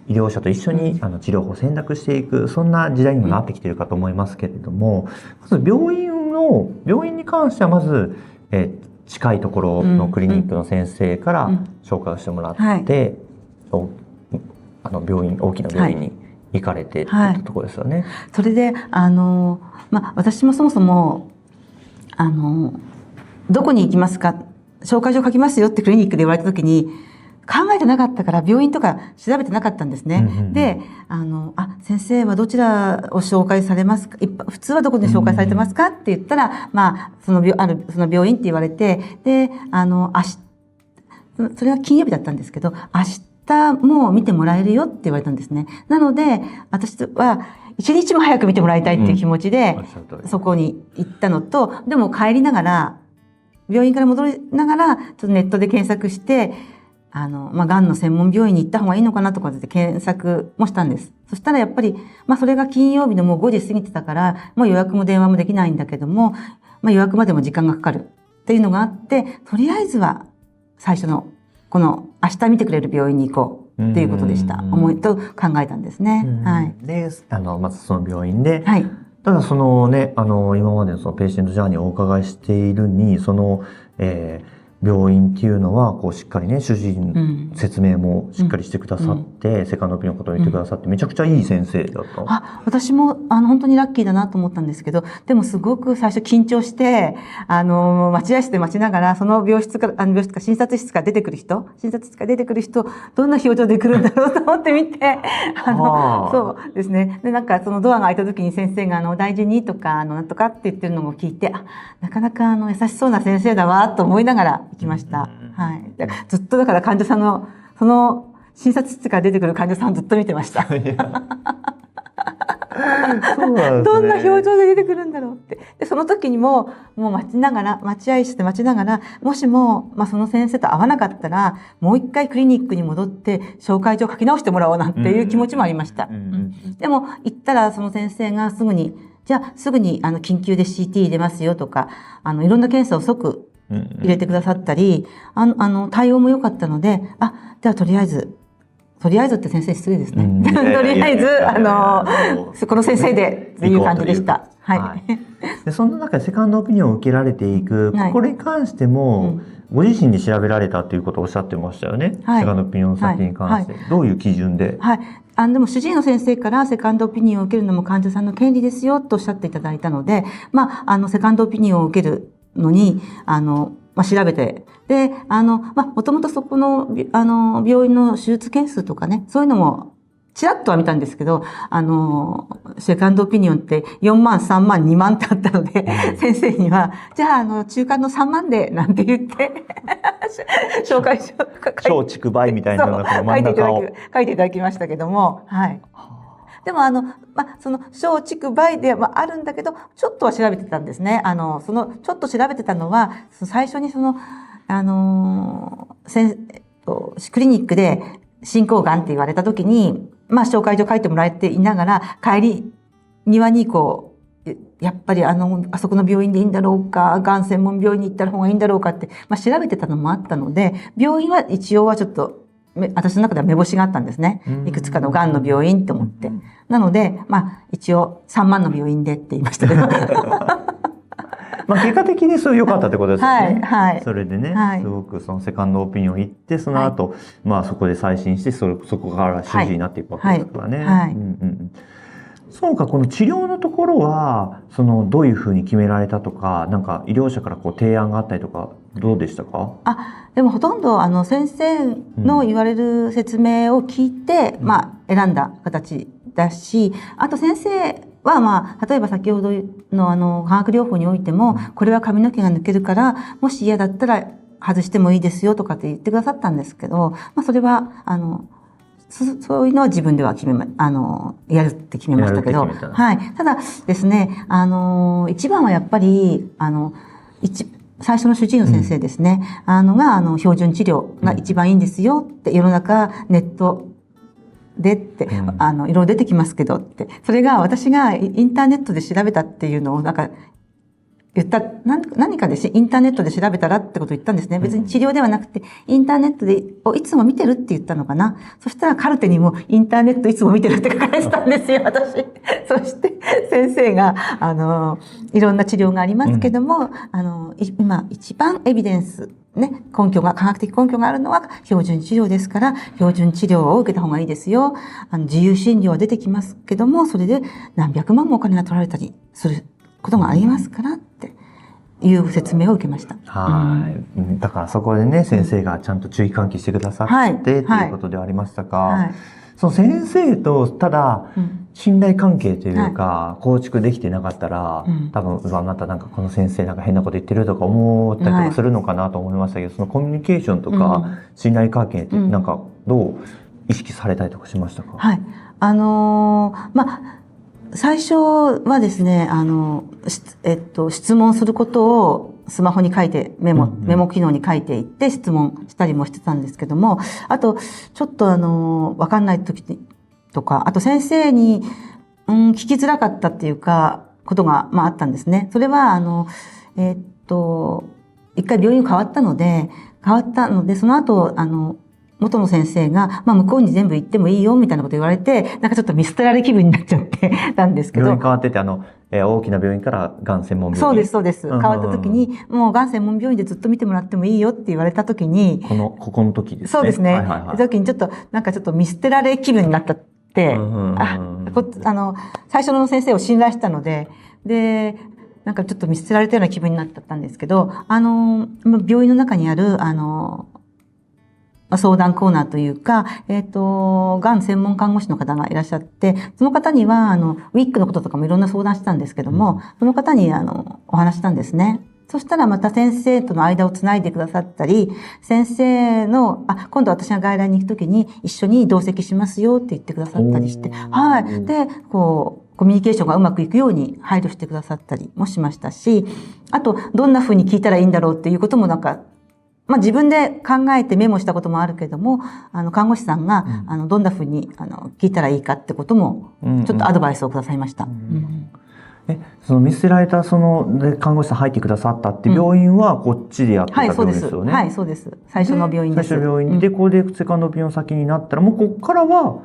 医療者と一緒に治療法を選択していく、そんな時代にもなってきているかと思いますけれども、まず病院に関してはまず、近いところのクリニックの先生から紹介をしてもらって、大きな病院に行かれてっていったところですよね。それで私もそもそもどこに行きますか、紹介状書きますよってクリニックで言われた時に考えてなかったから病院とか調べてなかったんですね。で、先生はどちらを紹介されますか、普通はどこで紹介されてますかって言ったら、その病院って言われて、で、それは金曜日だったんですけど、明日も見てもらえるよって言われたんですね。なので、私は一日も早く見てもらいたいっていう気持ちで、そこに行ったのと、でも帰りながら、病院から戻りながら、ちょっとネットで検索して、がんの専門病院に行った方がいいのかなとかって検索もしたんです。そしたらやっぱり、それが金曜日のもう5時過ぎてたから、もう予約も電話もできないんだけども、予約までも時間がかかるっていうのがあって、とりあえずは最初のこの明日見てくれる病院に行こうっていうことでした。と考えたんですね。はい。で、まずその病院で、はい。ただそのね、今までのそのペーシェントジャーニーをお伺いしているに、病院っていうのはこうしっかりね、主治医の説明もしっかりしてくださって、セカンドオピニオンのことを言ってくださって、めちゃくちゃいい先生だった。私も本当にラッキーだなと思ったんですけど、でもすごく最初緊張して、待合室で待ちながら、その病室か診察室から出てくる人、どんな表情で来るんだろうと思って見て、そうですね。で、そのドアが開いた時に先生が大事にとか、なんとかって言ってるのを聞いて、なかなか優しそうな先生だわと思いながら行きました。はい。ずっとだから患者さんの、その診察室から出てくる患者さんをずっと見てました。そうなんですね。どんな表情で出てくるんだろうって。で、その時にもう待合室で待ちながら、もしも、その先生と会わなかったら、もう一回クリニックに戻って紹介状書き直してもらおうなんていう気持ちもありました。でも、行ったらその先生がすぐに緊急で CT 入れますよとか、いろんな検査を即入れてくださったり、対応も良かったので、ではとりあえずって先生失礼ですね。とりあえず、この先生でっていう感じでした。はい。で、そんな中でセカンドオピニオンを受けられていく、これに関しても、ご自身で調べられたということをおっしゃってましたよね。セカンドオピニオン先に関して。どういう基準で？はい。でも主治医の先生からセカンドオピニオンを受けるのも患者さんの権利ですよとおっしゃっていただいたので、セカンドオピニオンを受けるのに、調べて、で、もともとそこの、病院の手術件数とかね、そういうのも、ちらっとは見たんですけど、セカンドオピニオンって4万、3万、2万ってあったので、先生には、じゃあ、中間の3万で、なんて言って、紹介書小畜梅みたいなのが真ん中を書いていただきましたけども、はい。でもその小畜梅ではあるんだけど、ちょっとは調べてたんですね。ちょっと調べてたのは、最初にクリニックで進行がんって言われた時に、紹介状書いてもらえていながら、帰り、庭にやっぱりあそこの病院でいいんだろうか、がん専門病院に行った方がいいんだろうかって、調べてたのもあったので、病院は一応はちょっと、私の中では目星があったんですね。いくつかのがんの病院って思って。なので、一応3万の病院でって言いましたけど。結果的にそう良かったってことですよね。はい。それでね、すごくそのセカンドオピニオン行って、その後、そこで再診して、そこから主治医になっていくわけですからね。そうか、この治療のところは、どういうふうに決められたとか、医療者から提案があったりとか、どうでしたか？でもほとんど先生の言われる説明を聞いて、選んだ形だし、あと先生は例えば先ほどの化学療法においても、これは髪の毛が抜けるから、もし嫌だったら外してもいいですよとかって言ってくださったんですけど、それは、そういうのは自分ではやるって決めましたけど、はい。ただですね、一番はやっぱり、最初の主治医の先生ですね、標準治療が一番いいんですよって、世の中、ネットでって、いろいろ出てきますけどって、それが私がインターネットで調べたっていうのを、何かでインターネットで調べたらってことを言ったんですね。別に治療ではなくて、インターネットでいつも見てるって言ったのかな。そしたらカルテにもインターネットいつも見てるって書かれてたんですよ、私。そして先生が、いろんな治療がありますけども、今一番エビデンス、ね、科学的根拠があるのは標準治療ですから、標準治療を受けた方がいいですよ。自由診療は出てきますけども、それで何百万もお金が取られたりすることがありますからっていう説明を受けました。はい。だからそこでね、先生がちゃんと注意喚起してくださって、ということではありましたが、その先生とただ信頼関係というか構築できてなかったら、多分またなんかこの先生なんか変なこと言ってるとか思ったりとかするのかなと思いましたけど、そのコミュニケーションとか信頼関係ってなんかどう意識されたりとかしましたか？はい。最初はですね、質問することをスマホに書いて、メモ機能に書いていって質問したりもしてたんですけども、あと、ちょっとわかんない時とか、あと先生に、聞きづらかったっていうか、ことが、あったんですね。それは、一回病院変わったので、その後、元の先生が、向こうに全部行ってもいいよ、みたいなこと言われて、なんかちょっと見捨てられ気分になっちゃってたんですけど。病院変わってて、大きな病院からがん専門病院。そうです、そうです。変わった時に、もうがん専門病院でずっと見てもらってもいいよって言われた時に。ここの時ですね。そうですね。時にちょっと見捨てられ気分になった。最初の先生を信頼したので、で、なんかちょっと見捨てられたような気分になったんですけど、病院の中にある、相談コーナーというか、がん専門看護師の方がいらっしゃって、その方には、ウィッグのこととかもいろんな相談したんですけども、その方に、お話したんですね。そしたらまた先生との間をつないでくださったり、先生の、今度私が外来に行くときに一緒に同席しますよって言ってくださったりして、はい。で、コミュニケーションがうまくいくように配慮してくださったりもしましたし、あと、どんな風に聞いたらいいんだろうっていうことも自分で考えてメモしたこともあるけども、看護師さんが、どんな風に、聞いたらいいかってことも、ちょっとアドバイスをくださいました。その見捨てられた、で、看護師さん入ってくださったって病院は、こっちでやってた病院ですよね。はい、そうです。最初の病院です。最初の病院で、ここでセカンドオピニオン先になったら、もうこっからは、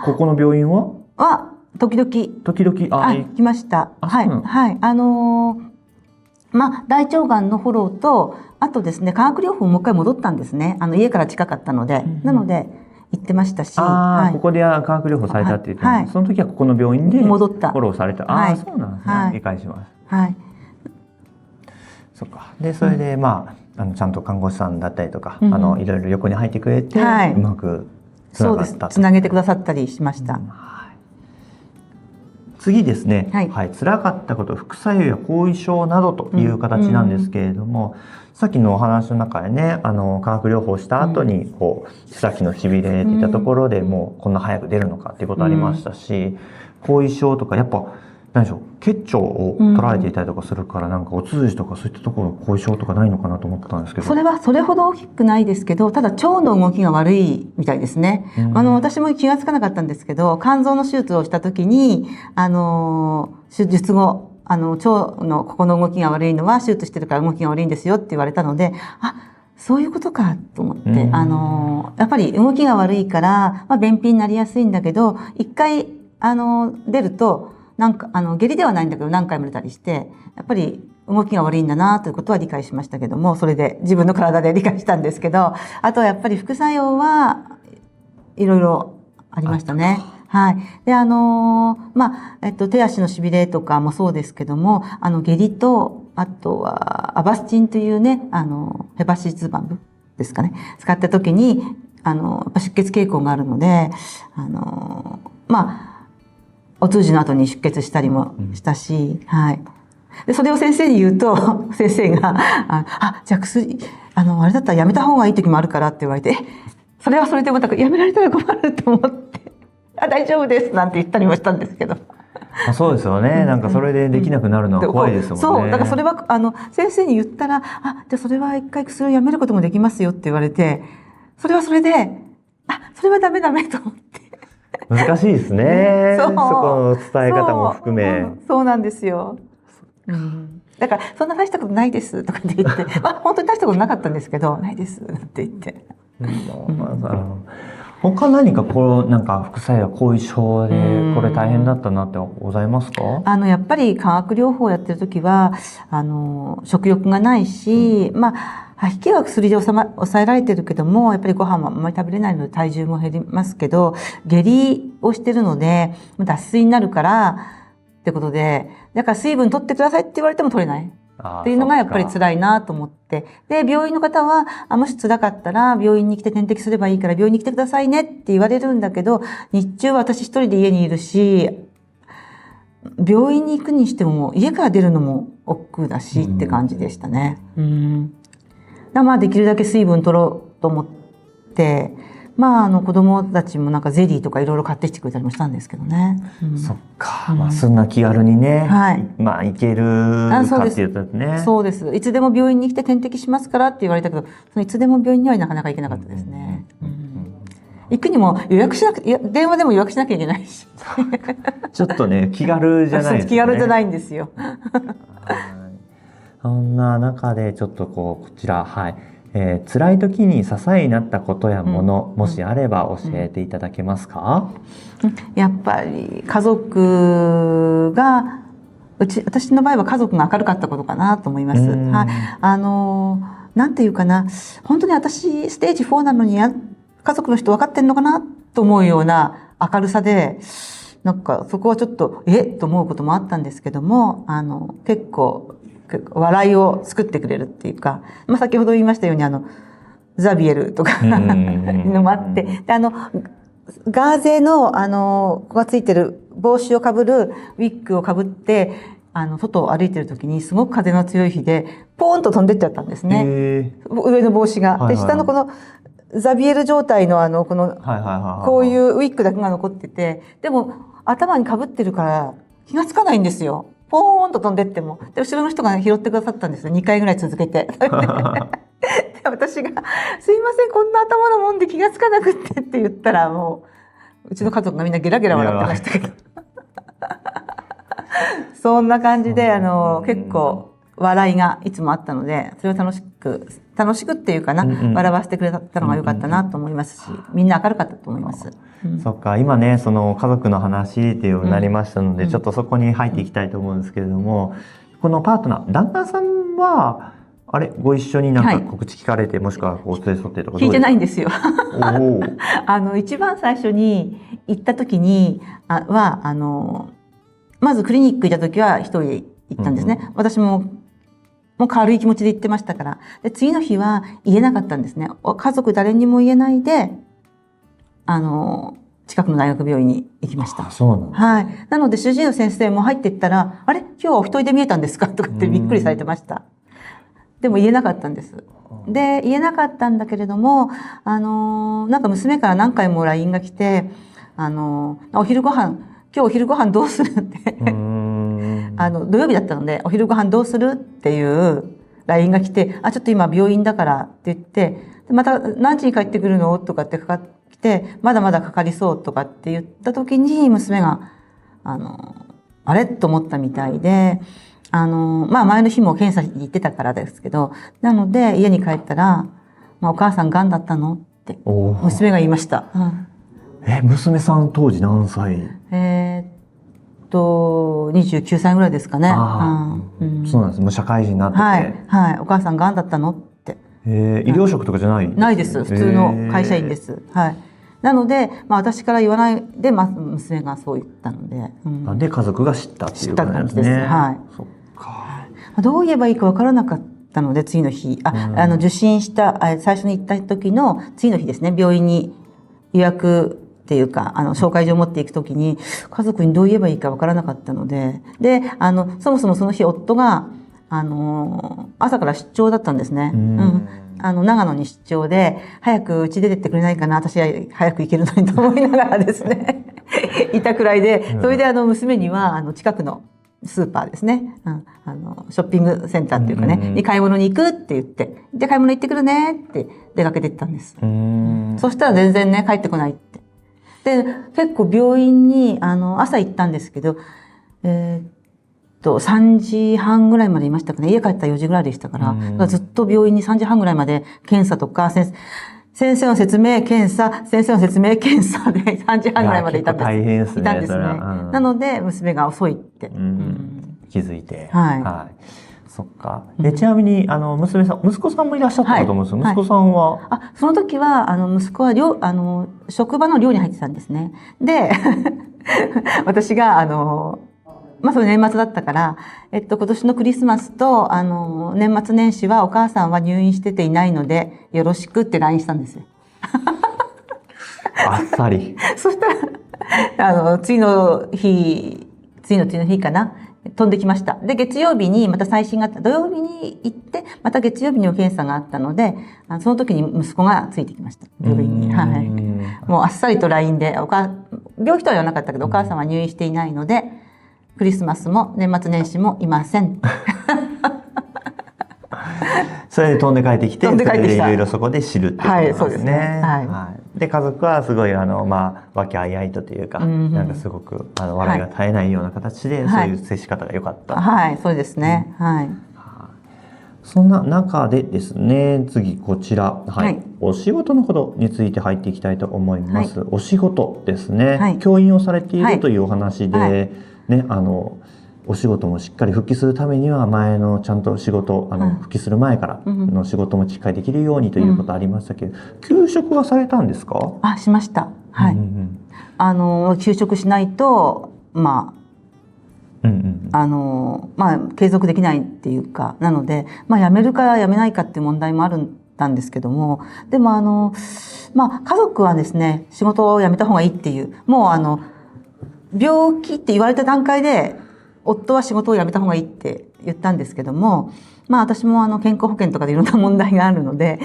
ここの病院は時々。行きました。はい。はい。大腸がんのフォローと、あとですね、化学療法もう一回戻ったんですね。家から近かったので。なので、行ってましたし。ここで化学療法されたって言って、その時はここの病院で戻った。フォローされた。そうなんですね。理解します。はい。そっか。で、それで、ちゃんと看護師さんだったりとか、いろいろ横に入ってくれて、うまくつながった。そうです。つなげてくださったりしました。次ですね、辛かったこと、副作用や後遺症などという形なんですけれども、さっきのお話の中でね、化学療法した後に、さっきのしびれっていったところでもうこんな早く出るのかっていうことありましたし、後遺症とか、やっぱ、何でしょう、結腸を取られていたりとかするから、なんかお通じとかそういったところ、後遺症とかないのかなと思ったんですけど。それはそれほど大きくないですけど、ただ腸の動きが悪いみたいですね。私も気がつかなかったんですけど、肝臓の手術をした時に、手術後、腸のここの動きが悪いのは手術してるから動きが悪いんですよって言われたので、そういうことかと思って、やっぱり動きが悪いから、便秘になりやすいんだけど、一回、出ると、下痢ではないんだけど何回も出たりして、やっぱり動きが悪いんだなということは理解しましたけども、それで自分の体で理解したんですけど、あとはやっぱり副作用はいろいろありましたね。はい。で、手足のしびれとかもそうですけども、下痢と、あとはアバスチンというね、ヘパシスバンブですかね、使った時に、やっぱ出血傾向があるので、お通じの後に出血したりもしたし、はい。で、それを先生に言うと、先生が、じゃあ薬、あれだったらやめた方がいい時もあるからって言われて、それはそれでもやめられたら困ると思って「あ、大丈夫です」なんて言ったりもしたんですけど。そうですよね。なんかそれでできなくなるのは怖いですもんね。そう、だからそれは先生に言ったら「あ、じゃあそれは一回薬をやめることもできますよ」って言われて、それはそれで「あ、それはダメダメ」と思って。難しいですね。そこの伝え方も含め。そうなんですよ。だから「そんな大したことないです」とかって言って本当に大したことなかったんですけど「ないです」って言って。他何かなんか副作用後遺症でこれ大変だったなってございますか？やっぱり化学療法をやってる時は食欲がないし、吐き気は薬で抑えられてるけども、やっぱりご飯もあんまり食べれないので体重も減りますけど、下痢をしてるので脱水になるからってことで、だから水分取ってくださいって言われても取れない。っていうのがやっぱり辛いなと思って。で、病院の方は、もし辛かったら病院に来て点滴すればいいから病院に来てくださいねって言われるんだけど、日中は私一人で家にいるし、病院に行くにしても家から出るのも億劫だしって感じでしたね。できるだけ水分取ろうと思って、子供たちもなんかゼリーとかいろいろ買ってきてくれたりもしたんですけどね。そっか。そんな気軽にね。いけるかっていうとね。そうです。いつでも病院に来て点滴しますからって言われたけど、いつでも病院にはなかなか行けなかったですね。行くにも予約しなくて、電話でも予約しなきゃいけないし。ちょっとね、気軽じゃないですね。気軽じゃないんですよ。そんな中でちょっとこちら、辛い時に支えになったことやもの、もしあれば教えていただけますか？やっぱり家族が、私の場合は家族が明るかったことかなと思います。なんていうかな、本当に私ステージ4なのに家族の人分かってんのかなと思うような明るさで、なんかそこはちょっとと思うこともあったんですけども、結構笑いを作ってくれるっていうか、先ほど言いましたようにザビエルとかのもあって、でガーゼのここがついてる帽子をかぶるウィッグをかぶって外を歩いてる時にすごく風の強い日でポーンと飛んでっちゃったんですね。上の帽子が。で下のこのザビエル状態のこのこういうウィッグだけが残ってて、でも頭にかぶってるから気がつかないんですよ。ポーンと飛んでっても。で後ろの人が拾ってくださったんですよ。2回ぐらい続けて。で私が「すいません、こんな頭のもんで気がつかなくって」って言ったら、もううちの家族がみんなゲラゲラ笑ってましたけどそんな感じで結構笑いがいつもあったので、それを楽しくっていうかな、笑わせてくれたのが良かったなと思いますし、みんな明るかったと思います。そっか、今ね、その家族の話っていうようになりましたので、ちょっとそこに入っていきたいと思うんですけれども、このパートナー、旦那さんは、ご一緒になんか告知聞かれて、もしくはお連れ添ってとか聞いてないんですよ。一番最初に行った時にまずクリニック行った時は一人で行ったんですね。私も軽い気持ちで行ってましたから。で次の日は言えなかったんですね。家族誰にも言えないで近くの大学病院に行きました。そうなんです。なので主治医の先生も入っていったら「あれ、今日はお一人で見えたんですか?」とかってびっくりされてました。でも言えなかったんです。で言えなかったんだけれどもなんか娘から何回も LINE が来て今日お昼ご飯どうするって土曜日だったのでお昼ご飯どうするっていう LINE が来て、ちょっと今病院だからって言って、また何時に帰ってくるのとかってかかってきて、まだまだかかりそうとかって言った時に娘があれと思ったみたいで、前の日も検査に行ってたからですけど、なので家に帰ったら「お母さんがんだったの?」って娘が言いました。娘さん当時何歳？29歳ぐらいですかね。そうなんです。もう社会人になってて。お母さんがんだったのって。医療職とかじゃない？ないです。普通の会社員です。なので、私から言わないで、娘がそう言ったので。なんで家族が知ったっていうことなんですね。知った感じです。そっか。どう言えばいいかわからなかったので、次の日、受診した、最初に行った時の次の日ですね、病院に予約っていうか、紹介状を持っていくときに、家族にどう言えばいいかわからなかったので、そもそもその日夫が、朝から出張だったんですね。長野に出張で、早く家出てってくれないかな、私は早く行けるのにと思いながらですね、いたくらいで、それで娘には、近くのスーパーですね、ショッピングセンターっていうかね、に買い物に行くって言って、で、買い物行ってくるねって出かけて行ったんです。そしたら全然ね、帰ってこないって。で、結構病院に、朝行ったんですけど、3時半ぐらいまでいましたかね。家帰ったら4時ぐらいでしたから、ずっと病院に3時半ぐらいまで検査とか、先生の説明、検査、先生の説明、検査で3時半ぐらいまでいたんです。大変ですね。いたんですね。なので、娘が遅いって。気づいて。はい。そっか。ちなみに、息子さんもいらっしゃったと思うんですよ。息子さんはその時は、息子は職場の寮に入ってたんですね。で、私が、それ年末だったから、今年のクリスマスと、年末年始はお母さんは入院してていないので、よろしくって LINE したんですよ。あっさり。そしたら、次の日かな、飛んできました。で、月曜日にまた最新があった。土曜日に行って、また月曜日にも検査があったので、その時に息子がついてきました。病院に。はい。もうあっさりと LINE で、病気とは言わなかったけど、お母さんは入院していないので、クリスマスも年末年始もいません。それで飛んで帰ってきて、いろいろそこで知るっていうことですね。はい、そうですね。はい。で、家族はすごい、和気あいあいというか、なんかすごく、笑いが絶えないような形で、そういう接し方が良かった。はい、そうですね。はい。そんな中でですね、次こちら、はい。お仕事のことについて入っていきたいと思います。お仕事ですね。教員をされているというお話で、ね、お仕事もしっかり復帰するためには前のちゃんと仕事復帰する前からの仕事もしっかりできるようにということありましたけど、休職はされたんですか？しました。はい。休職しないと継続できないっていうか、なので辞めるか辞めないかっていう問題もあるんですけども、でも家族はですね、仕事を辞めた方がいいっていう、もう病気って言われた段階で夫は仕事を辞めた方がいいって言ったんですけども、私も健康保険とかでいろんな問題があるので、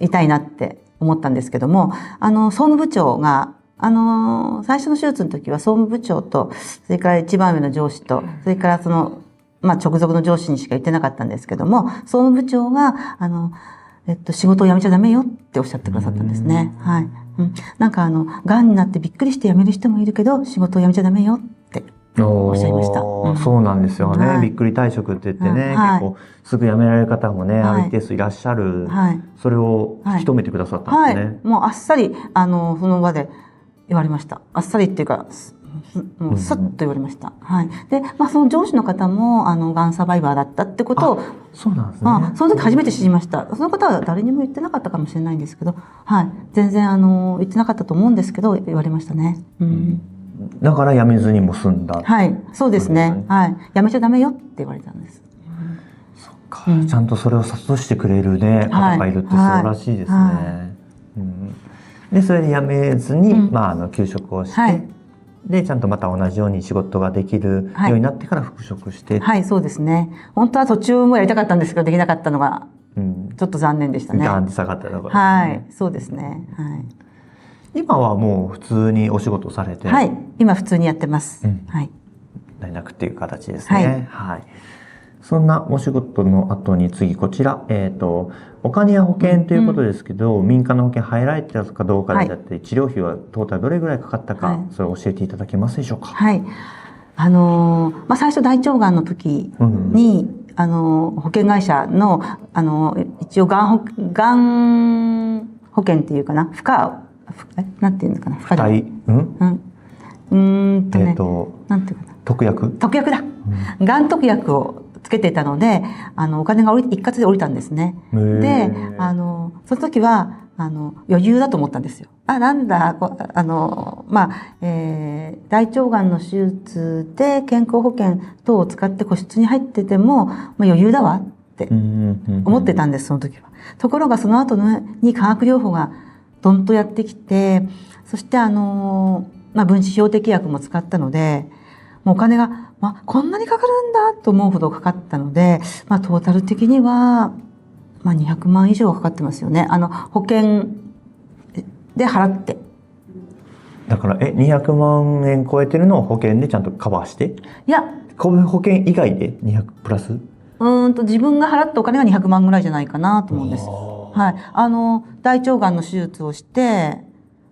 痛いなって思ったんですけども、総務部長が、最初の手術の時は総務部長と、それから一番上の上司と、それから直属の上司にしか言ってなかったんですけども、総務部長が、仕事を辞めちゃダメよっておっしゃってくださったんですね。はい。なんか癌になってびっくりして辞める人もいるけど、仕事を辞めちゃダメよっておっしゃいました。そうなんですよね。びっくり退職って言ってね、結構すぐ辞められる方もね、一定数いらっしゃる。それを引き止めてくださったんですね。もうあっさり、その場で言われました。あっさりっていうか、もうスッと言われました。はい。で、その上司の方も、がんサバイバーだったってことを、そうなんですね。その時初めて知りました。その方は誰にも言ってなかったかもしれないんですけど、はい。全然、言ってなかったと思うんですけど、言われましたね。だから辞めずにも済んだ。はい。そうですね。はい。辞めちゃダメよって言われたんです。そっか。ちゃんとそれを諭してくれるね、方がいるって素晴らしいですね。で、それで辞めずに、休職をして、で、ちゃんとまた同じように仕事ができるようになってから復職して。はい、そうですね。本当は途中もやりたかったんですけど、できなかったのが、ちょっと残念でしたね。ガンって下がったところ。はい、そうですね。はい。今はもう普通にお仕事されて。はい、今普通にやってます。はい。連絡っていう形ですね。はい。そんなお仕事の後に次こちら、お金や保険ということですけど、民間の保険入られてたかどうかでだって治療費はトータルどれぐらいかかったか、それを教えていただけますでしょうか。はい。最初大腸がんの時に、保険会社の、一応がん保険っていうかな、なんていうのかな、付帯、なんていうかな。特約だ。がん特約をつけていたので、お金が一括で降りたんですね。で、その時は、余裕だと思ったんですよ。なんだ、大腸がんの手術で健康保険等を使って個室に入ってても、余裕だわって思ってたんです、その時は。ところがその後に化学療法がどんとやってきて、そして分子標的薬も使ったので、もうお金が、こんなにかかるんだと思うほどかかったので、トータル的には、200万以上かかってますよね。保険で払って。だから、200万円超えてるのを保険でちゃんとカバーして？いや、保険以外で200プラス？自分が払ったお金が200万ぐらいじゃないかなと思うんです。はい。大腸がんの手術をして、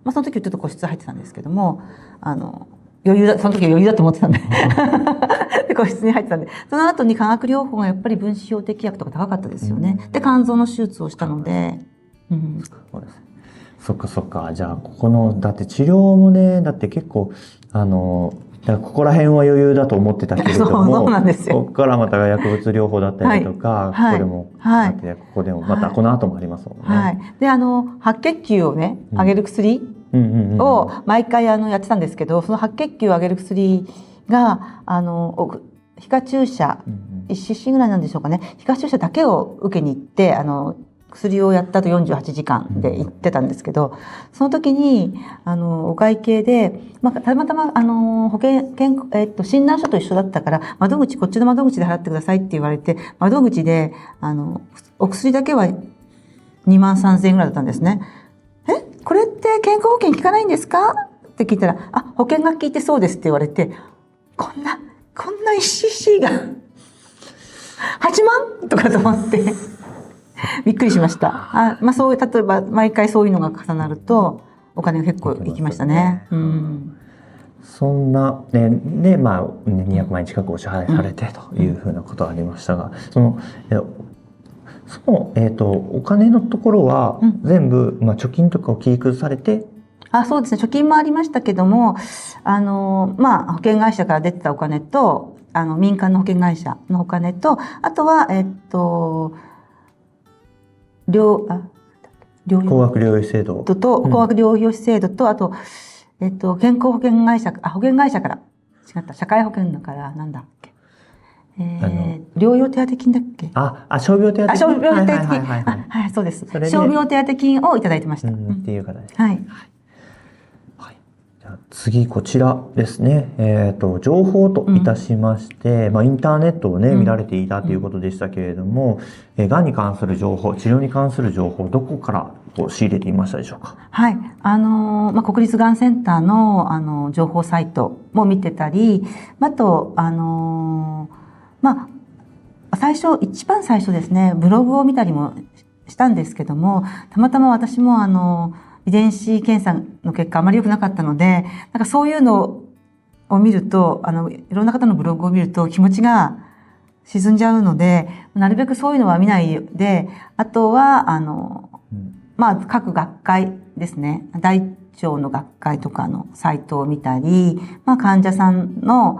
その時はちょっと個室入ってたんですけども、その時は余裕だと思ってたんでで個室に入ってたんで、その後に化学療法がやっぱり分子標的薬とか高かったですよね。で、肝臓の手術をしたので、そうです。そっかそっか。じゃあ、ここの、だって治療もね、だって結構、だからここら辺は余裕だと思ってたけれども、そうなんですよ。ここからまた薬物療法だったりとか、ここでも、ここでも、またこの後もありますもんね。はい。で、白血球をね、上げる薬を毎回やってたんですけど、その白血球を上げる薬が、皮下注射、1cc ぐらいなんでしょうかね。皮下注射だけを受けに行って、薬をやったと48時間で行ってたんですけど、その時に、お会計で、たまたま、診断書と一緒だったから、こっちの窓口で払ってくださいって言われて、窓口で、お薬だけは23,000円ぐらいだったんですね。これって健康保険効かないんですかって聞いたら、保険が効いてそうですって言われて、こんな 1cc が8万とかと思って、びっくりしました。そういう、例えば、毎回そういうのが重なると、お金が結構いきましたね。そんな、で、200万円近くお支払いされてというふうなことがありましたが、お金のところは、全部、貯金とかを切り崩されて、そうですね。貯金もありましたけども、保険会社から出てたお金と、民間の保険会社のお金と、あとは、高額療養費制度と、高額療養費制度と、あと、健康保険会社、保険会社から、違った、社会保険だから、なんだっけ。療養手当金だっけ？傷病手当金。傷病手当金。はい、そうです。傷病手当金をいただいてました。っていう形。はい。次こちらですね。情報といたしまして、インターネットをね、見られていたということでしたけれども、がんに関する情報、治療に関する情報、どこから仕入れていましたでしょうか？はい。国立がんセンターの、情報サイトも見てたり、あと、一番最初ですね、ブログを見たりもしたんですけども、たまたま私も遺伝子検査の結果あまり良くなかったので、そういうのを見ると、いろんな方のブログを見ると気持ちが沈んじゃうので、なるべくそういうのは見ないで、あとは、各学会ですね、大腸の学会とかのサイトを見たり、患者さんの、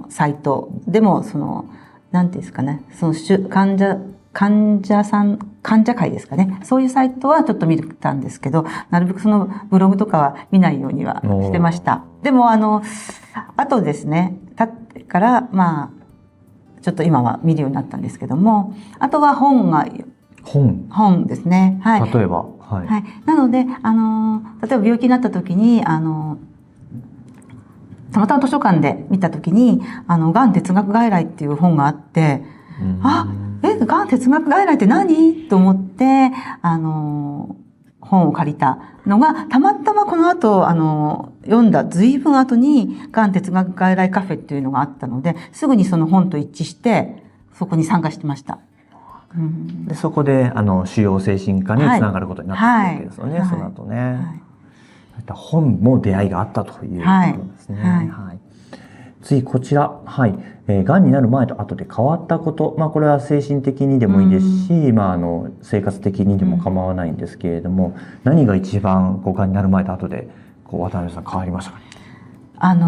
サイトでも、なんていうんですかね、患者会ですかね。そういうサイトはちょっと見たんですけど、なるべくそのブログとかは見ないようにはしてました。でも、あとですね、経ってから、ちょっと今は見るようになったんですけども、あとは本ですね。はい。例えば、はい。なので、例えば病気になった時に、たまたま図書館で見た時に、がん哲学外来っていう本があって、がん哲学外来って何？と思って、本を借りたのが、たまたまこの後、読んだ随分後に、がん哲学外来カフェっていうのがあったので、すぐにその本と一致して、そこに参加してました。でそこで、主要精神科につながることになったわけですよね、その後ね。本も出会いがあったということですね。次、こちら。はい。がんになる前と後で変わったこと。これは精神的にでもいいですし、生活的にでも構わないんですけれども、何が一番、がんになる前と後で、渡辺さん変わりましたかね？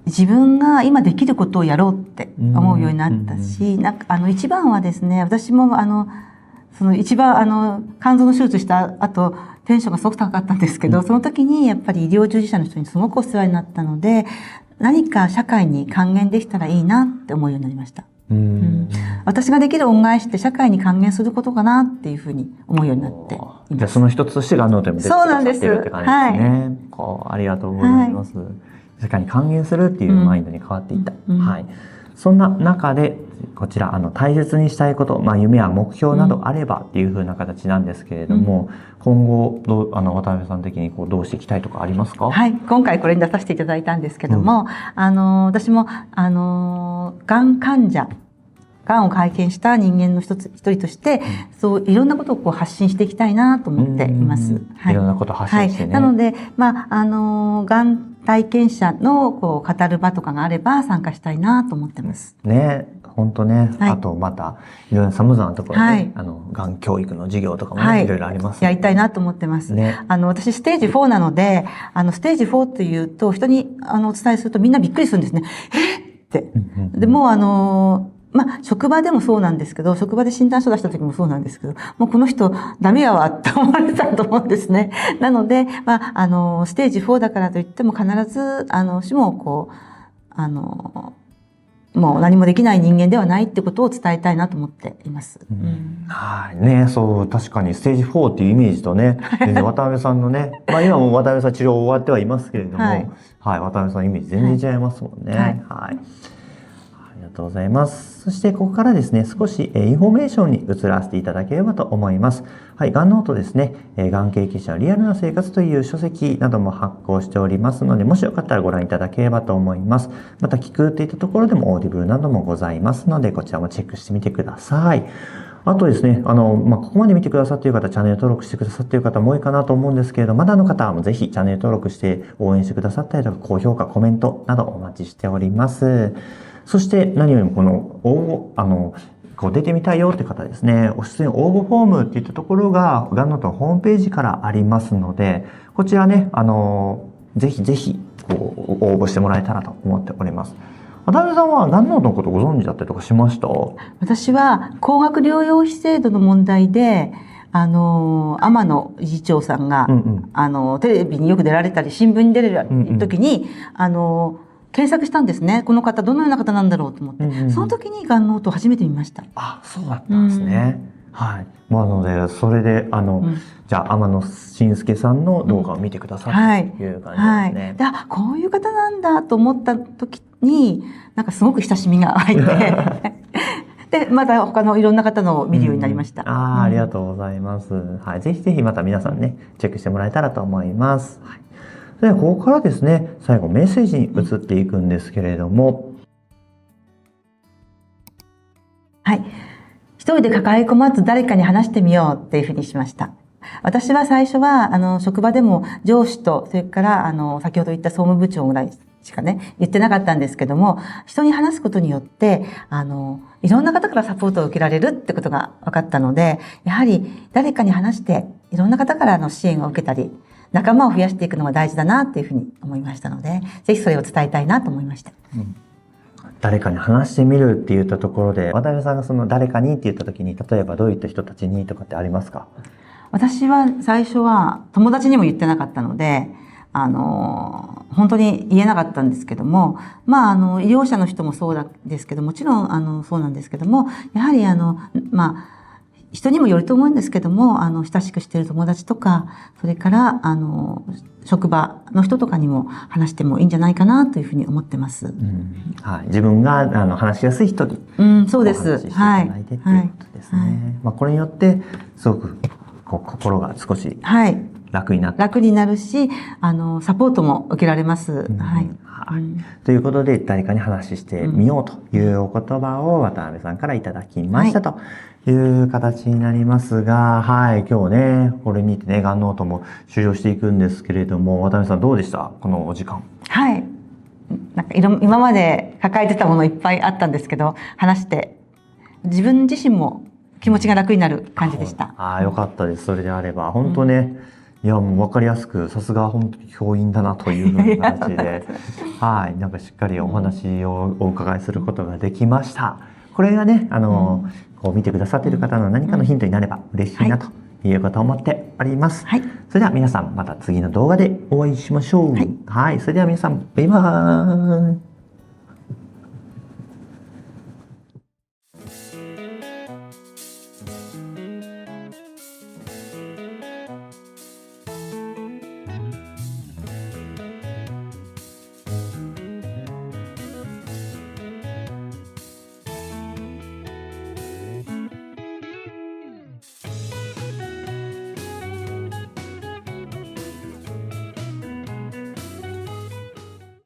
自分が今できることをやろうって思うようになったし、一番はですね、私も一番肝臓の手術した後、テンションがすごく高かったんですけど、その時にやっぱり医療従事者の人にすごくお世話になったので、何か社会に還元できたらいいなって思うようになりました。私ができる恩返しって社会に還元することかなっていうふうに思うようになっています。その一つとしてがんの手も出てくださってるって感じですね。ありがとうございます。世界に還元するっていうマインドに変わっていった。うんはい。そんな中で、こちら、大切にしたいこと、夢や目標などあればっていう風な形なんですけれども、今後、渡辺さん的にどうしていきたいとかありますか？はい。今回これに出させていただいたんですけども、私も、がん患者、がんを体験した人間の一人として、そういろんなことを発信していきたいなと思っています。はい、いろんなことを発信してね。はい、なので、がん体験者の語る場とかがあれば参加したいなと思ってます。ね、本当ね。はい、あとまたいろいろ様々なところで、ね、はい、がん教育の授業とかもね、いろいろあります、ね。やりたいなと思ってます。ね、私ステージ4なので、ステージ4っていうと人にお伝えするとみんなびっくりするんですね。って。でも職場でもそうなんですけど、職場で診断書出した時もそうなんですけど、もうこの人ダメやわって思われたと思うんですね。なので、ステージ4だからといっても必ず、私ももう何もできない人間ではないってことを伝えたいなと思っています。はいね、そう、確かにステージ4っていうイメージとね、全然渡辺さんのね、今も渡辺さん治療終わってはいますけれども、はい、渡辺さんのイメージ全然違いますもんね。はい。ありがとうございます。そしてここからですね、少しインフォメーションに移らせていただければと思います。はい、がんノートですね、がん経験者のリアルな生活という書籍なども発行しておりますので、もしよかったらご覧いただければと思います。また聞くといったところでもオーディブルなどもございますので、こちらもチェックしてみてください。あとですね、ここまで見てくださっている方、チャンネル登録してくださっている方も多いかなと思うんですけれど、まだの方はぜひチャンネル登録して応援してくださったりとか、高評価、コメントなどお待ちしております。そして何よりもこの出てみたいよって方ですね、お出演応募フォームっていったところががんノートのホームページからありますので、こちらね、ぜひぜひ応募してもらえたらと思っております。渡辺さんはがんノートのことご存知だったりとかしました？私は高額療養費制度の問題で、天野理事長さんが、テレビによく出られたり、新聞に出る時に、検索したんですね。この方、どのような方なんだろうと思って。その時にがんノートを初めて見ました。あ、そうだったんですね。はい。なので、それで、じゃあ、天野信介さんの動画を見てくださったという感じですね。で、こういう方なんだと思った時に、なんかすごく親しみが入って、で、また他のいろんな方のを見るようになりました。ありがとうございます。はい。ぜひぜひまた皆さんね、チェックしてもらえたらと思います。はい。では、ここからですね、最後メッセージに移っていくんですけれども。はい。一人で抱え込まず誰かに話してみようっていうふうにしました。私は最初は、職場でも上司と、それから、先ほど言った総務部長ぐらいしかね、言ってなかったんですけども、人に話すことによって、いろんな方からサポートを受けられるってことが分かったので、やはり誰かに話して、いろんな方からの支援を受けたり、仲間を増やしていくのが大事だなっていうふうに思いましたので、ぜひそれを伝えたいなと思いました。誰かに話してみるって言ったところで、渡辺さんがその誰かにって言った時に、例えばどういった人たちにとかってありますか？私は最初は友達にも言ってなかったので、本当に言えなかったんですけども、医療者の人もそうですけど、もちろんそうなんですけども、やはり人にもよると思うんですけども、親しくしている友達とか、それから職場の人とかにも話してもいいんじゃないかなというふうに思ってます。はい、自分が話しやすい人にそうです。お話ししていただいてっていうことですね。これによってすごく心が少し楽になって、楽になるし、サポートも受けられます。ということで、誰かに話してみようというお言葉を渡辺さんからいただきましたという形になりますが、今日ね、これにてね、がんノートも終了していくんですけれども、渡辺さんどうでした？このお時間。なんか今まで抱えてたものいっぱいあったんですけど、話して、自分自身も気持ちが楽になる感じでした。よかったです。それであれば。本当ね、いや、もう分かりやすく、さすが本当に教員だなというふうな形で、なんかしっかりお話をお伺いすることができました。これがね、こう見てくださっている方の何かのヒントになれば嬉しいなということを思っております。それでは皆さん、また次の動画でお会いしましょう。それでは皆さん、バイバーイ。